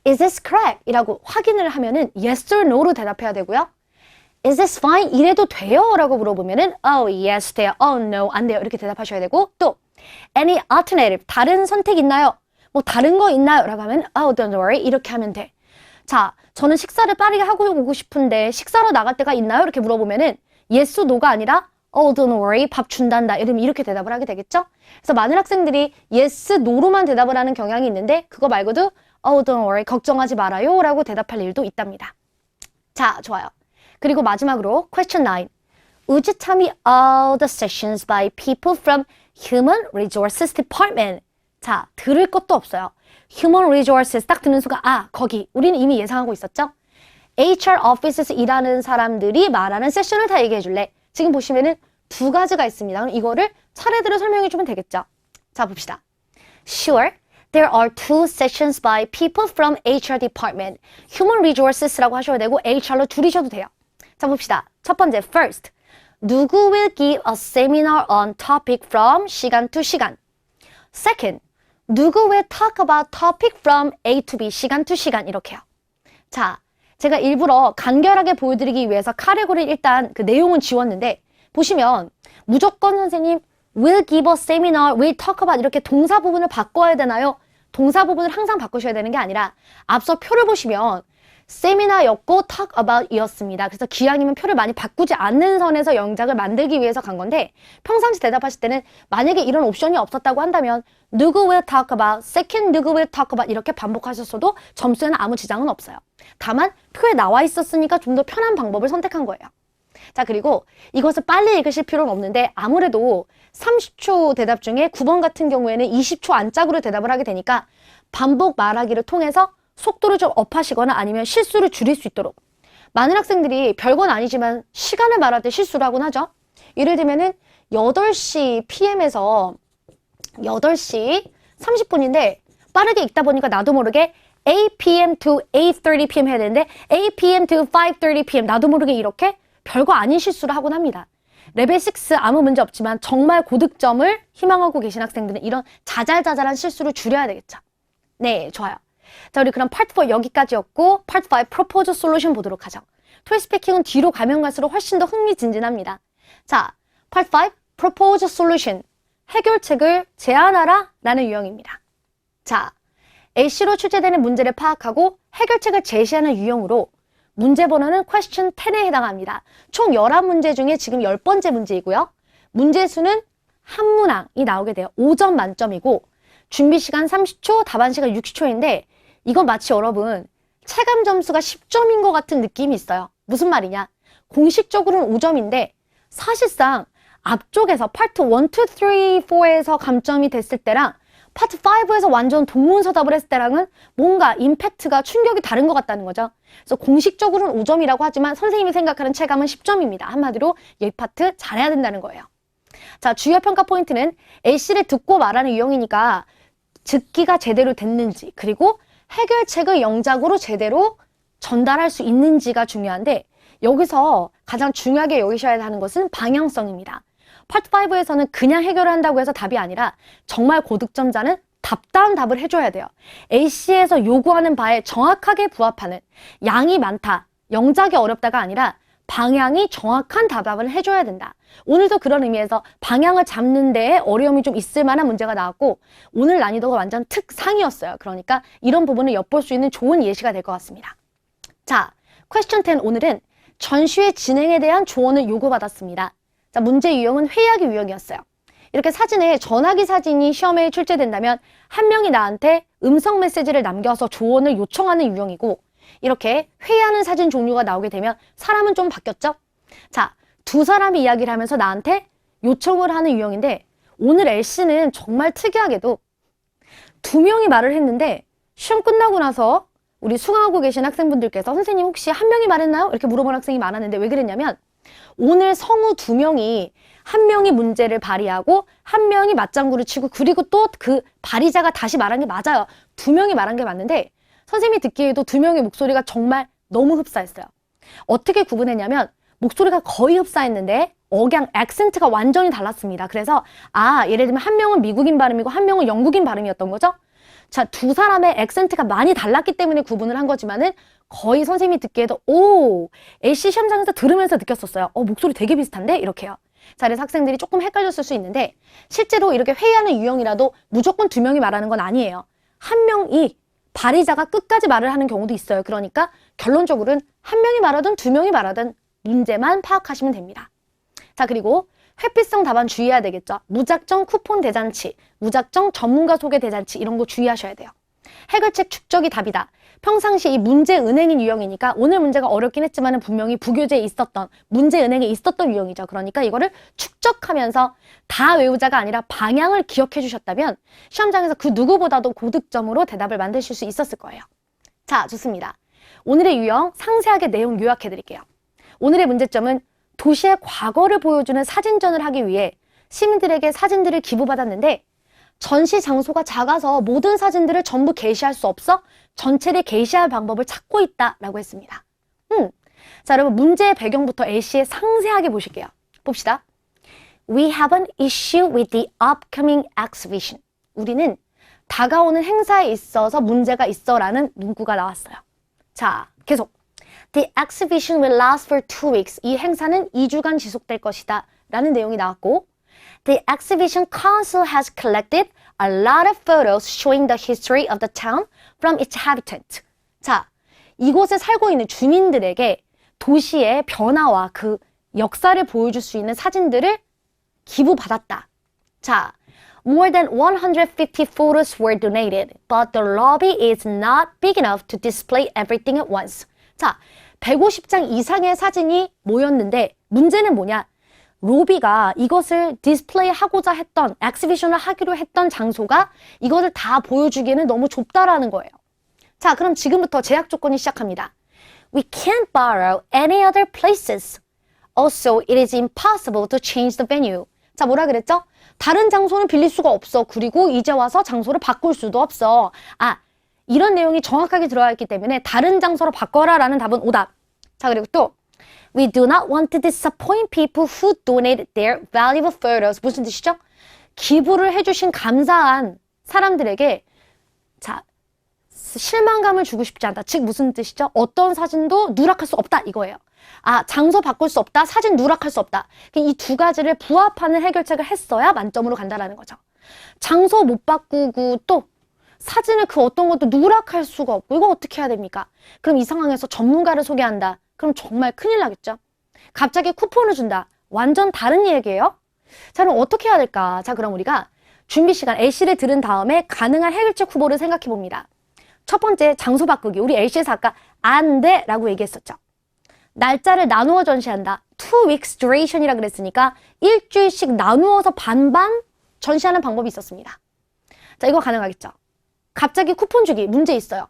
Is this correct? 이라고 확인을 하면은 yes or no로 대답해야 되고요. Is this fine? 이래도 돼요? 라고 물어보면은 oh, yes, 돼요. Oh, no, 안 돼요. 이렇게 대답하셔야 되고 또 any alternative, 다른 선택 있나요? 뭐 다른 거 있나요? 라고 하면 oh, don't worry. 이렇게 하면 돼. 자, 저는 식사를 빠르게 하고 오고 싶은데 식사로 나갈 때가 있나요? 이렇게 물어보면은 yes, no가 아니라 oh, don't worry. 밥 준단다. 이러면 이렇게 대답을 하게 되겠죠? 그래서 많은 학생들이 yes, no로만 대답을 하는 경향이 있는데 그거 말고도 oh, don't worry, 걱정하지 말아요 라고 대답할 일도 있답니다. 자, 좋아요. 그리고 마지막으로 question 9. Would you tell me all the sessions by people from Human Resources Department? 자, 들을 것도 없어요. Human Resources 딱 듣는 순간 거기 우리는 이미 예상하고 있었죠? HR Office에서 일하는 사람들이 말하는 세션을 다 얘기해 줄래? 지금 보시면은 두 가지가 있습니다. 그럼 이거를 차례대로 설명해 주면 되겠죠? 자, 봅시다. Sure, there are two sessions by people from HR department. Human Resources라고 하셔도 되고 HR로 줄이셔도 돼요. 자, 봅시다. 첫 번째, first. 누구 will give a seminar on topic from 시간 to 시간. Second, 누구 will talk about topic from A to B, 시간 to 시간 이렇게요. 자, 제가 일부러 간결하게 보여드리기 위해서 카테고리를 일단 그 내용은 지웠는데 보시면 무조건 선생님 will give a seminar, will talk about 이렇게 동사 부분을 바꿔야 되나요? 동사 부분을 항상 바꾸셔야 되는 게 아니라 앞서 표를 보시면 세미나였고 talk about 이었습니다. 그래서 기왕이면 표를 많이 바꾸지 않는 선에서 영작을 만들기 위해서 간 건데 평상시 대답하실 때는 만약에 이런 옵션이 없었다고 한다면 누구 will talk about, second 누구 will talk about 이렇게 반복하셨어도 점수에는 아무 지장은 없어요. 다만 표에 나와 있었으니까 좀 더 편한 방법을 선택한 거예요. 자, 그리고 이것을 빨리 읽으실 필요는 없는데 아무래도 30초 대답 중에 9번 같은 경우에는 20초 안짝으로 대답을 하게 되니까 반복 말하기를 통해서 속도를 좀 업하시거나 아니면 실수를 줄일 수 있도록. 많은 학생들이 별건 아니지만 시간을 말할 때 실수를 하곤 하죠. 예를 들면은 8시 PM에서 8시 30분인데 빠르게 읽다 보니까 나도 모르게 8pm to 8:30 pm 해야 되는데 8pm to 5:30 pm 나도 모르게 이렇게 별거 아닌 실수를 하곤 합니다. 레벨 6 아무 문제 없지만 정말 고득점을 희망하고 계신 학생들은 이런 자잘자잘한 실수를 줄여야 되겠죠. 네, 좋아요. 자, 우리 그럼 파트 4 여기까지였고 파트 5 Proposed Solution 보도록 하죠. 토익 스피킹은 뒤로 가면 갈수록 훨씬 더 흥미진진합니다. 자, 파트 5 Proposed Solution 해결책을 제안하라 라는 유형입니다. 자, A씨로 출제되는 문제를 파악하고 해결책을 제시하는 유형으로 문제 번호는 question 10에 해당합니다. 총 11문제 중에 지금 10번째 문제이고요. 문제 수는 한 문항이 나오게 돼요. 5점 만점이고 준비 시간 30초, 답안 시간 60초인데 이건 마치 여러분 체감 점수가 10점인 것 같은 느낌이 있어요. 무슨 말이냐? 공식적으로는 5점인데 사실상 앞쪽에서 파트 1, 2, 3, 4에서 감점이 됐을 때랑 파트 5에서 완전 동문서답을 했을 때랑은 뭔가 임팩트가 충격이 다른 것 같다는 거죠. 그래서 공식적으로는 5점이라고 하지만 선생님이 생각하는 체감은 10점입니다. 한마디로 이 파트 잘해야 된다는 거예요. 자, 주요 평가 포인트는 A씨를 듣고 말하는 유형이니까 듣기가 제대로 됐는지 그리고 해결책을 영작으로 제대로 전달할 수 있는지가 중요한데 여기서 가장 중요하게 여기셔야 하는 것은 방향성입니다. 파트 5에서는 그냥 해결한다고 해서 답이 아니라 정말 고득점자는 답다운 답을 해줘야 돼요. A씨에서 요구하는 바에 정확하게 부합하는 양이 많다, 영작이 어렵다가 아니라 방향이 정확한 답을 해줘야 된다. 오늘도 그런 의미에서 방향을 잡는 데에 어려움이 좀 있을 만한 문제가 나왔고 오늘 난이도가 완전 특상이었어요. 그러니까 이런 부분을 엿볼 수 있는 좋은 예시가 될 것 같습니다. 자, 퀘스천 10 오늘은 전시회 진행에 대한 조언을 요구받았습니다. 자, 문제 유형은 회의하기 유형이었어요. 이렇게 사진에 전화기 사진이 시험에 출제된다면 한 명이 나한테 음성 메시지를 남겨서 조언을 요청하는 유형이고 이렇게 회의하는 사진 종류가 나오게 되면 사람은 좀 바뀌었죠? 자, 두 사람이 이야기를 하면서 나한테 요청을 하는 유형인데 오늘 L씨는 정말 특이하게도 두 명이 말을 했는데 시험 끝나고 나서 우리 수강하고 계신 학생분들께서 선생님 혹시 한 명이 말했나요? 이렇게 물어본 학생이 많았는데 왜 그랬냐면 오늘 성우 두 명이 한 명이 문제를 발의하고 한 명이 맞장구를 치고 그리고 또 그 발의자가 다시 말한 게 맞아요. 두 명이 말한 게 맞는데 선생님이 듣기에도 두 명의 목소리가 정말 너무 흡사했어요. 어떻게 구분했냐면 목소리가 거의 흡사했는데 억양, 액센트가 완전히 달랐습니다. 그래서 예를 들면 한 명은 미국인 발음이고 한 명은 영국인 발음이었던 거죠. 자, 두 사람의 액센트가 많이 달랐기 때문에 구분을 한 거지만은 거의 선생님이 듣기에도 A씨 시험장에서 들으면서 느꼈었어요. 목소리 되게 비슷한데? 이렇게요. 자, 그래서 학생들이 조금 헷갈렸을 수 있는데 실제로 이렇게 회의하는 유형이라도 무조건 두 명이 말하는 건 아니에요. 한 명이 발의자가 끝까지 말을 하는 경우도 있어요. 그러니까 결론적으로는 한 명이 말하든 두 명이 말하든 문제만 파악하시면 됩니다. 자, 그리고 회피성 답안 주의해야 되겠죠. 무작정 쿠폰 대잔치, 무작정 전문가 소개 대잔치 이런 거 주의하셔야 돼요. 해결책 축적이 답이다. 평상시 이 문제 은행인 유형이니까 오늘 문제가 어렵긴 했지만 분명히 부교재에 있었던 문제 은행에 있었던 유형이죠. 그러니까 이거를 축적하면서 다 외우자가 아니라 방향을 기억해 주셨다면 시험장에서 그 누구보다도 고득점으로 대답을 만드실 수 있었을 거예요. 자, 좋습니다. 오늘의 유형 상세하게 내용 요약해 드릴게요. 오늘의 문제점은 도시의 과거를 보여주는 사진전을 하기 위해 시민들에게 사진들을 기부받았는데 전시 장소가 작아서 모든 사진들을 전부 게시할 수 없어 전체를 게시할 방법을 찾고 있다라고 했습니다. 자, 여러분 문제의 배경부터 A씨에 상세하게 보실게요. 봅시다. We have an issue with the upcoming exhibition. 우리는 다가오는 행사에 있어서 문제가 있어라는 문구가 나왔어요. 자, 계속. The exhibition will last for 2 weeks. 이 행사는 2주간 지속될 것이다 라는 내용이 나왔고 The exhibition council has collected a lot of photos showing the history of the town from its habitant. 자, 이곳에 살고 있는 주민들에게 도시의 변화와 그 역사를 보여줄 수 있는 사진들을 기부받았다. 자, more than 150 photos were donated, but the lobby is not big enough to display everything at once. 자, 150장 이상의 사진이 모였는데 문제는 뭐냐? 로비가 이것을 디스플레이하고자 했던, 엑시비션을 하기로 했던 장소가 이것을 다 보여주기에는 너무 좁다라는 거예요. 자, 그럼 지금부터 제약 조건이 시작합니다. We can't borrow any other places. Also, it is impossible to change the venue. 자, 뭐라 그랬죠? 다른 장소는 빌릴 수가 없어. 그리고 이제 와서 장소를 바꿀 수도 없어. 아, 이런 내용이 정확하게 들어가 있기 때문에 다른 장소로 바꿔라 라는 답은 오답. 자, 그리고 또 We do not want to disappoint people who donate their valuable photos. 무슨 뜻이죠? 기부를 해주신 감사한 사람들에게 자, 실망감을 주고 싶지 않다. 즉 무슨 뜻이죠? 어떤 사진도 누락할 수 없다 이거예요. 아, 장소 바꿀 수 없다, 사진 누락할 수 없다. 이 두 가지를 부합하는 해결책을 했어야 만점으로 간다라는 거죠. 장소 못 바꾸고 또 사진을 그 어떤 것도 누락할 수가 없고 이거 어떻게 해야 됩니까? 그럼 이 상황에서 전문가를 소개한다. 그럼 정말 큰일 나겠죠? 갑자기 쿠폰을 준다. 완전 다른 얘기예요? 자, 그럼 어떻게 해야 될까? 자, 그럼 우리가 준비 시간 A씨를 들은 다음에 가능한 해결책 후보를 생각해 봅니다. 첫 번째, 장소 바꾸기. 우리 A씨에서 아까 안 돼 라고 얘기했었죠. 날짜를 나누어 전시한다. 2 weeks duration이라 그랬으니까 일주일씩 나누어서 반반 전시하는 방법이 있었습니다. 자, 이거 가능하겠죠? 갑자기 쿠폰 주기 문제 있어요.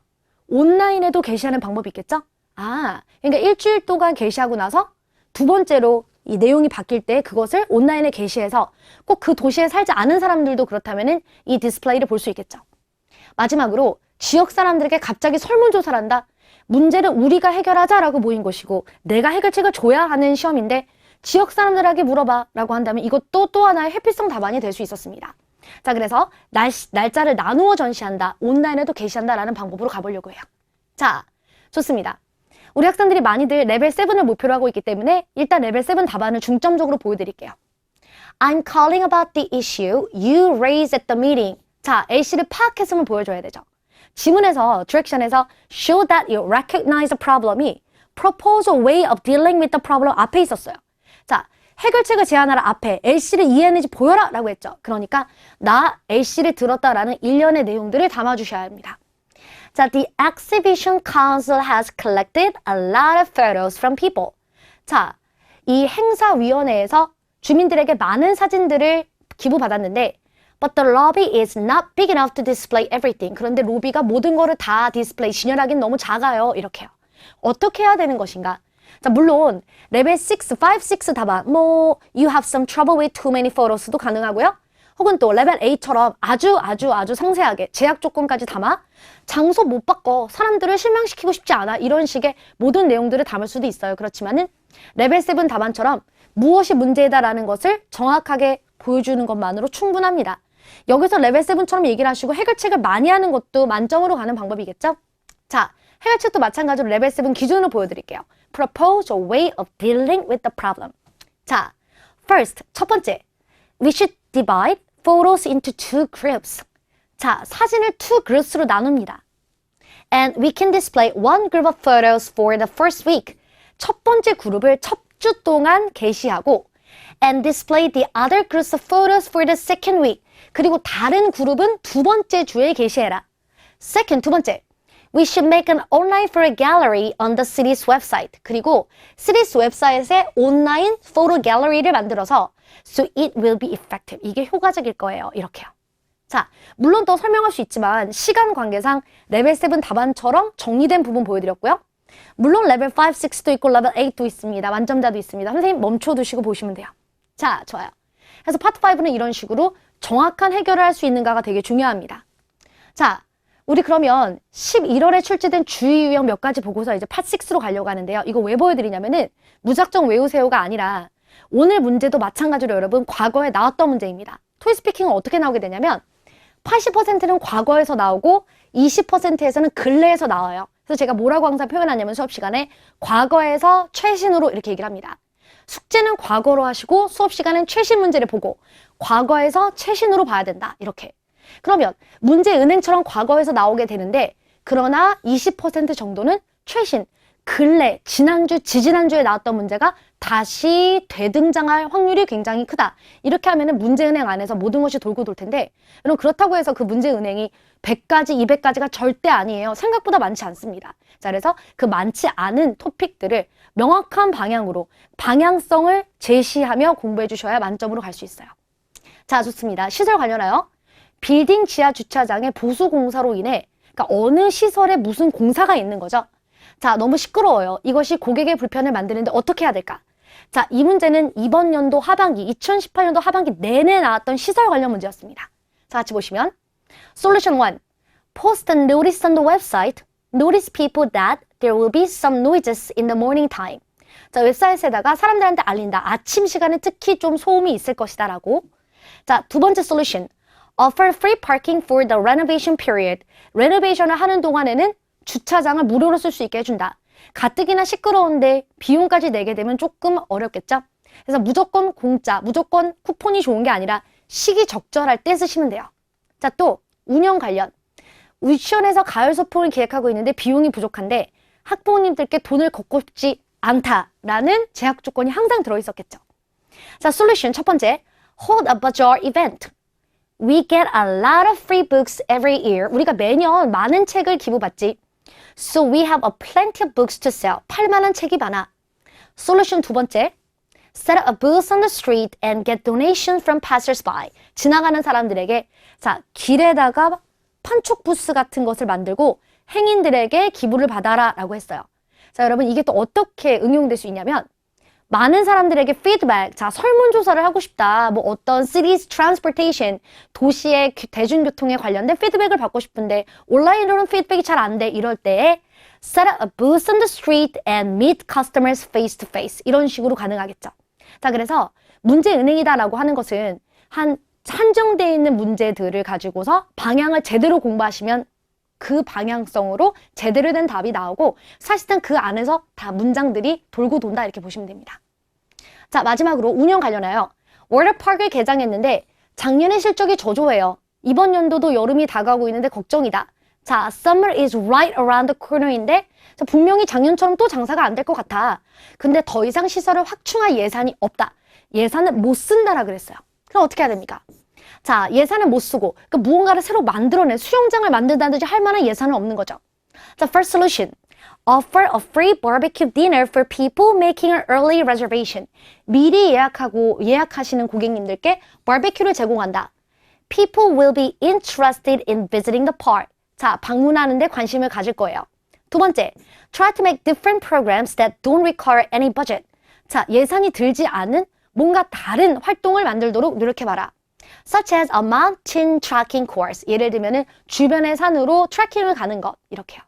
온라인에도 게시하는 방법이 있겠죠? 아, 그러니까 일주일 동안 게시하고 나서 두 번째로 이 내용이 바뀔 때 그것을 온라인에 게시해서 꼭 그 도시에 살지 않은 사람들도 그렇다면은 이 디스플레이를 볼 수 있겠죠. 마지막으로 지역 사람들에게 갑자기 설문조사를 한다. 문제를 우리가 해결하자라고 모인 것이고 내가 해결책을 줘야 하는 시험인데 지역 사람들에게 물어봐 라고 한다면 이것도 또 하나의 회피성 답안이 될 수 있었습니다. 자, 그래서 날짜를 나누어 전시한다. 온라인에도 게시한다 라는 방법으로 가보려고 해요. 자, 좋습니다. 우리 학생들이 많이들 레벨 7을 목표로 하고 있기 때문에 일단 레벨 7 답안을 중점적으로 보여드릴게요. I'm calling about the issue you raised at the meeting. 자, A씨를 파악했음을 보여줘야 되죠. 지문에서, 디렉션에서 show that you recognize the problem이 propose a way of dealing with the problem 앞에 있었어요. 자, 해결책을 제안하라 앞에 A씨를 이해했는지 보여라 라고 했죠. 그러니까 나 A씨를 들었다라는 일련의 내용들을 담아주셔야 합니다. 자, the exhibition council has collected a lot of photos from people. 자, 이 행사위원회에서 주민들에게 많은 사진들을 기부받았는데 But the lobby is not big enough to display everything. 그런데 로비가 모든 거를 다 디스플레이, 진열하기는 너무 작아요. 이렇게요. 어떻게 해야 되는 것인가? 자, 물론 레벨 6, 5, 6 답안 뭐 you have some trouble with too many photos도 가능하고요. 혹은 또 레벨 8처럼 아주 상세하게 제약 조건까지 담아 장소 못 바꿔 사람들을 실망시키고 싶지 않아 이런 식의 모든 내용들을 담을 수도 있어요. 그렇지만은 레벨 7 답안처럼 무엇이 문제다라는 것을 정확하게 보여주는 것만으로 충분합니다. 여기서 레벨 7처럼 얘기를 하시고 해결책을 많이 하는 것도 만점으로 가는 방법이겠죠? 자, 해결책도 마찬가지로 레벨 7 기준으로 보여드릴게요. Propose a way of dealing with the problem. 자, first, 첫 번째. We should divide photos into 2 groups. 자, 사진을 2 groups로 나눕니다. And we can display 1 group of photos for the first week. 첫 번째 그룹을 첫 주 동안 게시하고 and display the other groups of photos for the second week. 그리고 다른 그룹은 두 번째 주에 게시해라. Second, 두 번째. We should make an online photo gallery on the city's website. 그리고 city's 웹사이트에 온라인 포토 갤러리를 만들어서 so it will be effective. 이게 효과적일 거예요. 이렇게요. 자, 물론 더 설명할 수 있지만 시간 관계상 레벨 7 답안처럼 정리된 부분 보여드렸고요. 물론 레벨 5, 6도 있고 레벨 8도 있습니다. 만점자도 있습니다. 선생님 멈춰두시고 보시면 돼요. 자, 좋아요. 그래서 파트 5는 이런 식으로 정확한 해결을 할 수 있는가가 되게 중요합니다. 자, 우리 그러면 11월에 출제된 주의 유형 몇 가지 보고서 이제 파트 6로 가려고 하는데요. 이거 왜 보여드리냐면은 무작정 외우세요가 아니라 오늘 문제도 마찬가지로 여러분 과거에 나왔던 문제입니다. 토익스피킹은 어떻게 나오게 되냐면 80%는 과거에서 나오고 20%에서는 근래에서 나와요. 그래서 제가 뭐라고 항상 표현하냐면 수업 시간에 과거에서 최신으로 이렇게 얘기를 합니다. 숙제는 과거로 하시고 수업 시간엔 최신 문제를 보고 과거에서 최신으로 봐야 된다. 이렇게. 그러면 문제 은행처럼 과거에서 나오게 되는데 그러나 20% 정도는 최신, 근래, 지난주, 지지난주에 나왔던 문제가 다시 되등장할 확률이 굉장히 크다. 이렇게 하면은 문제은행 안에서 모든 것이 돌고 돌 텐데 여러분 그렇다고 해서 그 문제은행이 100가지, 200가지가 절대 아니에요. 생각보다 많지 않습니다. 자, 그래서 그 많지 않은 토픽들을 명확한 방향으로 방향성을 제시하며 공부해 주셔야 만점으로 갈 수 있어요. 자, 좋습니다. 시설 관련하여 빌딩 지하 주차장의 보수 공사로 인해 그러니까 어느 시설에 무슨 공사가 있는 거죠. 자, 너무 시끄러워요. 이것이 고객의 불편을 만드는데 어떻게 해야 될까? 자, 이 문제는 이번 연도 하반기, 2018년도 하반기 내내 나왔던 시설 관련 문제였습니다. 자, 같이 보시면 Solution 1. Post a notice on the website. Notice people that there will be some noises in the morning time. 자, 웹사이트에다가 사람들한테 알린다. 아침 시간에 특히 좀 소음이 있을 것이다 라고. 자, 두 번째 솔루션. Offer free parking for the renovation period. 레노베이션을 하는 동안에는 주차장을 무료로 쓸 수 있게 해준다. 가뜩이나 시끄러운데 비용까지 내게 되면 조금 어렵겠죠? 그래서 무조건 공짜, 무조건 쿠폰이 좋은 게 아니라 시기적절할 때 쓰시면 돼요. 자, 또 운영 관련. 유치원에서 가을 소풍을 기획하고 있는데 비용이 부족한데 학부모님들께 돈을 걷고 싶지 않다라는 제약 조건이 항상 들어있었겠죠. 자, 솔루션 첫 번째. Hold a bazaar event. We get a lot of free books every year. 우리가 매년 많은 책을 기부받지. So we have a plenty of books to sell. 팔 만한 책이 많아. 솔루션 두 번째. Set up a booth on the street and get donations from passers-by. 지나가는 사람들에게 자, 길에다가 판촉 부스 같은 것을 만들고 행인들에게 기부를 받아라 라고 했어요. 자, 여러분 이게 또 어떻게 응용될 수 있냐면 많은 사람들에게 피드백, 자, 설문조사를 하고 싶다. 뭐 어떤 cities transportation, 도시의 대중교통에 관련된 피드백을 받고 싶은데 온라인으로는 피드백이 잘 안 돼. 이럴 때에 set up a booth on the street and meet customers face to face. 이런 식으로 가능하겠죠. 자, 그래서 문제은행이다라고 하는 것은 한정되어 있는 문제들을 가지고서 방향을 제대로 공부하시면 그 방향성으로 제대로 된 답이 나오고 사실상 그 안에서 다 문장들이 돌고 돈다 이렇게 보시면 됩니다. 자, 마지막으로 운영 관련하여 워터파크를 개장했는데 작년에 실적이 저조해요. 이번 연도도 여름이 다가오고 있는데 걱정이다. 자, summer is right around the corner인데 분명히 작년처럼 또 장사가 안 될 것 같아. 근데 더 이상 시설을 확충할 예산이 없다. 예산을 못 쓴다라 그랬어요. 그럼 어떻게 해야 됩니까? 자, 예산을 못 쓰고 그러니까 무언가를 새로 만들어낸 수영장을 만든다든지 할 만한 예산은 없는 거죠. 자, first solution. Offer a free barbecue dinner for people making an early reservation. 미리 예약하시는 고객님들께 바베큐를 제공한다. People will be interested in visiting the park. 자, 방문하는 데 관심을 가질 거예요. 두 번째, try to make different programs that don't require any budget. 자, 예산이 들지 않은 뭔가 다른 활동을 만들도록 노력해봐라. Such as a mountain trekking course. 예를 들면은 주변의 산으로 트레킹을 가는 것. 이렇게요.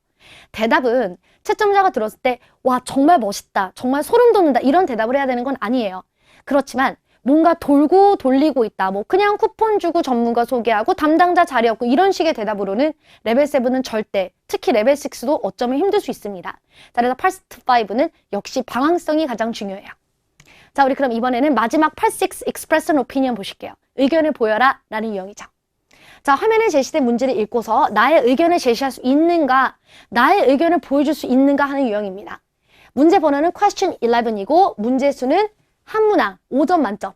대답은 채점자가 들었을 때 와, 정말 멋있다. 정말 소름 돋는다. 이런 대답을 해야 되는 건 아니에요. 그렇지만 뭔가 돌고 돌리고 있다. 뭐 그냥 쿠폰 주고 전문가 소개하고 담당자 자리 없고 이런 식의 대답으로는 레벨 7은 절대, 특히 레벨 6도 어쩌면 힘들 수 있습니다. 자, 그래서 파트 5는 역시 방향성이 가장 중요해요. 자, 우리 그럼 이번에는 마지막 파트 6 Express an Opinion 보실게요. 의견을 보여라 라는 유형이죠. 자, 화면에 제시된 문제를 읽고서 나의 의견을 제시할 수 있는가, 나의 의견을 보여줄 수 있는가 하는 유형입니다. 문제 번호는 question 11이고 문제 수는 한 문항 5점 만점.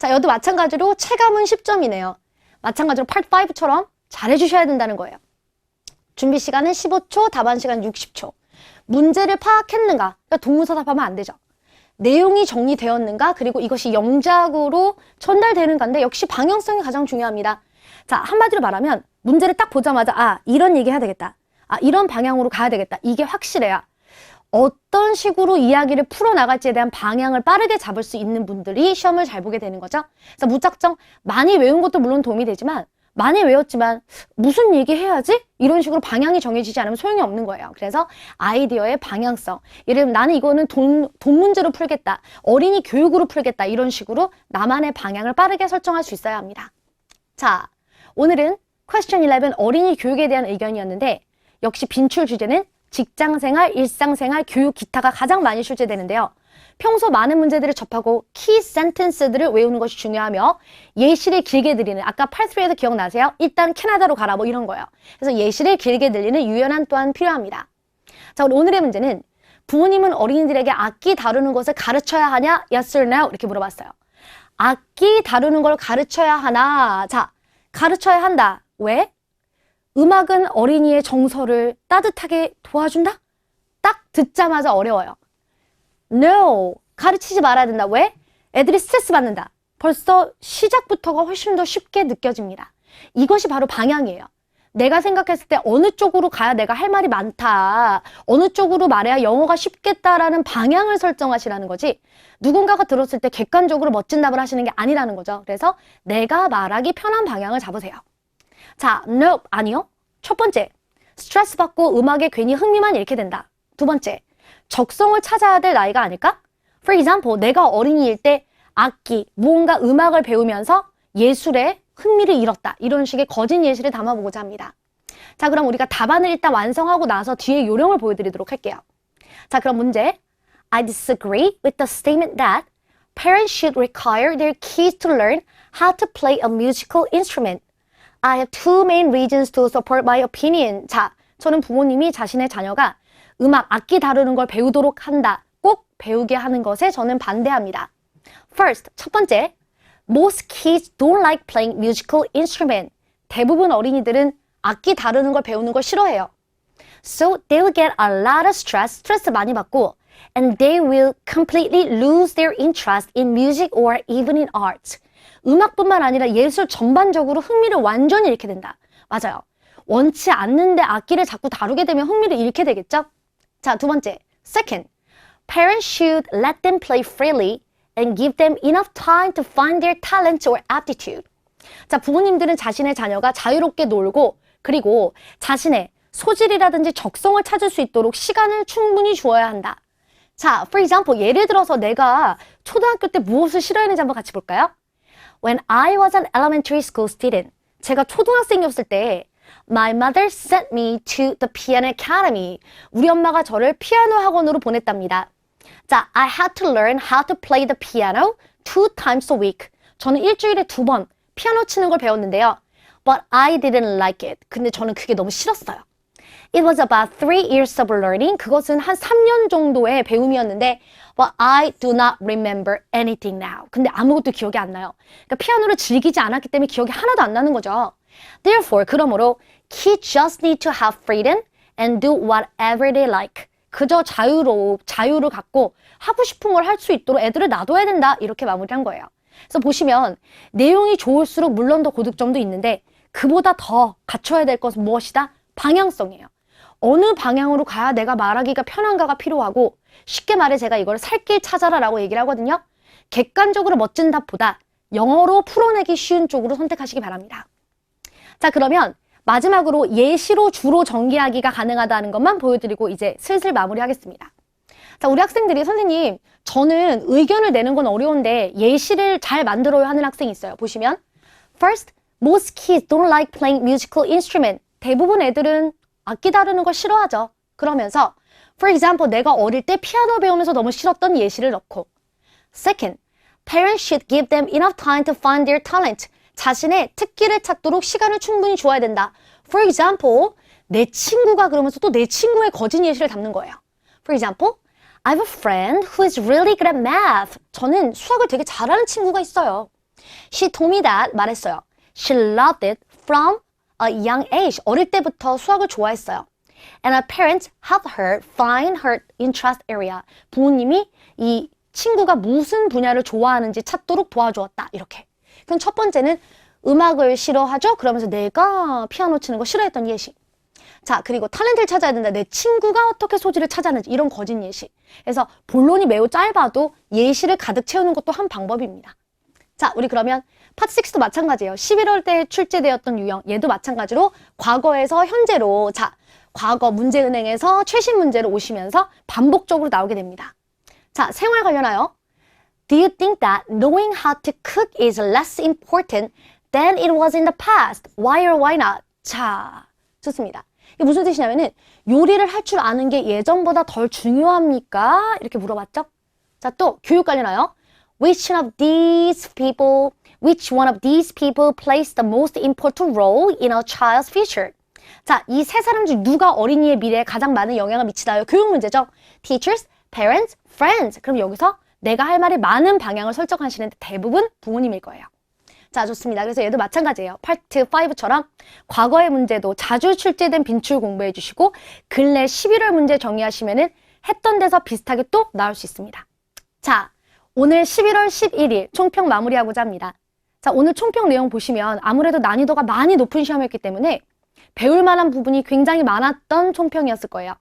자, 여도 마찬가지로 체감은 10점이네요. 마찬가지로 Part 5처럼 잘해주셔야 된다는 거예요. 준비 시간은 15초, 답안 시간 60초. 문제를 파악했는가? 그러니까 동문서답하면 안 되죠. 내용이 정리되었는가? 그리고 이것이 영작으로 전달되는가인데 역시 방향성이 가장 중요합니다. 자, 한마디로 말하면 문제를 딱 보자마자 아, 이런 얘기 해야 되겠다. 아, 이런 방향으로 가야 되겠다. 이게 확실해야 어떤 식으로 이야기를 풀어나갈지에 대한 방향을 빠르게 잡을 수 있는 분들이 시험을 잘 보게 되는 거죠. 그래서 무작정 많이 외운 것도 물론 도움이 되지만 많이 외웠지만 무슨 얘기 해야지? 이런 식으로 방향이 정해지지 않으면 소용이 없는 거예요. 그래서 아이디어의 방향성. 예를 들면 나는 이거는 돈 문제로 풀겠다. 어린이 교육으로 풀겠다. 이런 식으로 나만의 방향을 빠르게 설정할 수 있어야 합니다. 자, 오늘은 Question 11 어린이 교육에 대한 의견이었는데 역시 빈출 주제는 직장생활, 일상생활, 교육, 기타가 가장 많이 출제되는데요. 평소 많은 문제들을 접하고 키 센텐스들을 외우는 것이 중요하며 예시를 길게 드리는 아까 Part 3에서 기억나세요? 일단 캐나다로 가라 뭐 이런 거예요. 그래서 예시를 길게 들리는 유연함 또한 필요합니다. 자, 오늘의 문제는 부모님은 어린이들에게 악기 다루는 것을 가르쳐야 하냐? Yes or no? 이렇게 물어봤어요. 악기 다루는 걸 가르쳐야 하나? 자, 가르쳐야 한다. 왜? 음악은 어린이의 정서를 따뜻하게 도와준다? 딱 듣자마자 어려워요. No, 가르치지 말아야 된다. 왜? 애들이 스트레스 받는다. 벌써 시작부터가 훨씬 더 쉽게 느껴집니다. 이것이 바로 방향이에요. 내가 생각했을 때 어느 쪽으로 가야 내가 할 말이 많다. 어느 쪽으로 말해야 영어가 쉽겠다라는 방향을 설정하시라는 거지. 누군가가 들었을 때 객관적으로 멋진 답을 하시는 게 아니라는 거죠. 그래서 내가 말하기 편한 방향을 잡으세요. 자, no, 아니요. 첫 번째, 스트레스 받고 음악에 괜히 흥미만 잃게 된다. 두 번째, 적성을 찾아야 될 나이가 아닐까? For example, 내가 어린이일 때 악기, 무언가 음악을 배우면서 예술에 흥미를 잃었다. 이런 식의 거짓 예시를 담아보고자 합니다. 자, 그럼 우리가 답안을 일단 완성하고 나서 뒤에 요령을 보여드리도록 할게요. 자, 그럼 문제. I disagree with the statement that parents should require their kids to learn how to play a musical instrument. I have two main reasons to support my opinion. 자, 저는 부모님이 자신의 자녀가 음악, 악기 다루는 걸 배우도록 한다. 꼭 배우게 하는 것에 저는 반대합니다. First, 첫 번째. Most kids don't like playing musical instrument. 대부분 어린이들은 악기 다루는 걸 배우는 걸 싫어해요. So they will get a lot of stress, 스트레스 많이 받고 and they will completely lose their interest in music or even in art. 음악뿐만 아니라 예술 전반적으로 흥미를 완전히 잃게 된다. 맞아요. 원치 않는데 악기를 자꾸 다루게 되면 흥미를 잃게 되겠죠? 자, 두 번째. Second, parents should let them play freely and give them enough time to find their talent or aptitude. 자, 부모님들은 자신의 자녀가 자유롭게 놀고 그리고 자신의 소질이라든지 적성을 찾을 수 있도록 시간을 충분히 주어야 한다. 자, for example, 예를 들어서 내가 초등학교 때 무엇을 싫어했는지 한번 같이 볼까요? When I was an elementary school student, 제가 초등학생이었을 때 My mother sent me to the piano academy. 우리 엄마가 저를 피아노 학원으로 보냈답니다. 자, I had to learn how to play the piano 2 times a week. 저는 일주일에 2번 피아노 치는 걸 배웠는데요. But I didn't like it. 근데 저는 그게 너무 싫었어요. It was about 3 years of learning. 그것은 한 3년 정도의 배움이었는데 But I do not remember anything now. 근데 아무것도 기억이 안 나요. 그러니까 피아노를 즐기지 않았기 때문에 기억이 하나도 안 나는 거죠. Therefore, 그러므로 kids just need to have freedom and do whatever they like. 그저 자유를 갖고 하고 싶은 걸 할 수 있도록 애들을 놔둬야 된다. 이렇게 마무리한 거예요. 그래서 보시면 내용이 좋을수록 물론 더 고득점도 있는데 그보다 더 갖춰야 될 것은 무엇이다? 방향성이에요. 어느 방향으로 가야 내가 말하기가 편한가가 필요하고 쉽게 말해 제가 이걸 살 길 찾아라 라고 얘기를 하거든요. 객관적으로 멋진 답보다 영어로 풀어내기 쉬운 쪽으로 선택하시기 바랍니다. 자, 그러면 마지막으로 예시로 주로 전개하기가 가능하다는 것만 보여드리고 이제 슬슬 마무리하겠습니다. 자, 우리 학생들이 선생님, 저는 의견을 내는 건 어려운데 예시를 잘 만들어야 하는 학생이 있어요. 보시면 First, most kids don't like playing musical instrument. 대부분 애들은 악기 다루는 걸 싫어하죠. 그러면서 For example, 내가 어릴 때 피아노 배우면서 너무 싫었던 예시를 넣고 Second, parents should give them enough time to find their talent. 자신의 특기를 찾도록 시간을 충분히 줘야 된다. For example, 내 친구가 그러면서 또 내 친구의 거짓 예시를 담는 거예요. For example, I have a friend who is really good at math. 저는 수학을 되게 잘하는 친구가 있어요. She told me that 말했어요. She loved it from a young age. 어릴 때부터 수학을 좋아했어요. And her parents helped her find her interest area. 부모님이 이 친구가 무슨 분야를 좋아하는지 찾도록 도와주었다. 이렇게. 그럼 첫 번째는 음악을 싫어하죠? 그러면서 내가 피아노 치는 거 싫어했던 예시. 자, 그리고 탤런트를 찾아야 된다. 내 친구가 어떻게 소질을 찾았는지 이런 거짓 예시. 그래서 본론이 매우 짧아도 예시를 가득 채우는 것도 한 방법입니다. 자, 우리 그러면 파트 6도 마찬가지예요. 11월 때 출제되었던 유형. 얘도 마찬가지로 과거에서 현재로 자, 과거 문제은행에서 최신 문제로 오시면서 반복적으로 나오게 됩니다. 자, 생활 관련하여 Do you think that knowing how to cook is less important than it was in the past? Why or why not? 자, 좋습니다. 이게 무슨 뜻이냐면은 요리를 할 줄 아는 게 예전보다 덜 중요합니까? 이렇게 물어봤죠? 자, 또 교육 관련하여 Which one of these people plays the most important role in a child's future? 자, 이 세 사람 중 누가 어린이의 미래에 가장 많은 영향을 미치나요? 교육 문제죠. Teachers, parents, friends. 그럼 여기서 내가 할 말의 많은 방향을 설정하시는데 대부분 부모님일 거예요. 자, 좋습니다. 그래서 얘도 마찬가지예요. 파트 5처럼 과거의 문제도 자주 출제된 빈출 공부해 주시고 근래 11월 문제 정리하시면은 했던 데서 비슷하게 또 나올 수 있습니다. 자, 오늘 11월 11일 총평 마무리하고자 합니다. 자, 오늘 총평 내용 보시면 아무래도 난이도가 많이 높은 시험이었기 때문에 배울 만한 부분이 굉장히 많았던 총평이었을 거예요.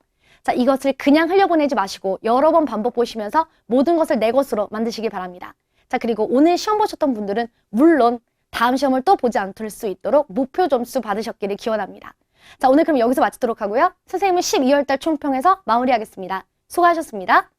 자, 이것을 그냥 흘려보내지 마시고 여러 번 반복 보시면서 모든 것을 내 것으로 만드시기 바랍니다. 자, 그리고 오늘 시험 보셨던 분들은 물론 다음 시험을 또 보지 않을 수 있도록 목표 점수 받으셨기를 기원합니다. 자, 오늘 그럼 여기서 마치도록 하고요. 선생님은 12월달 총평에서 마무리하겠습니다. 수고하셨습니다.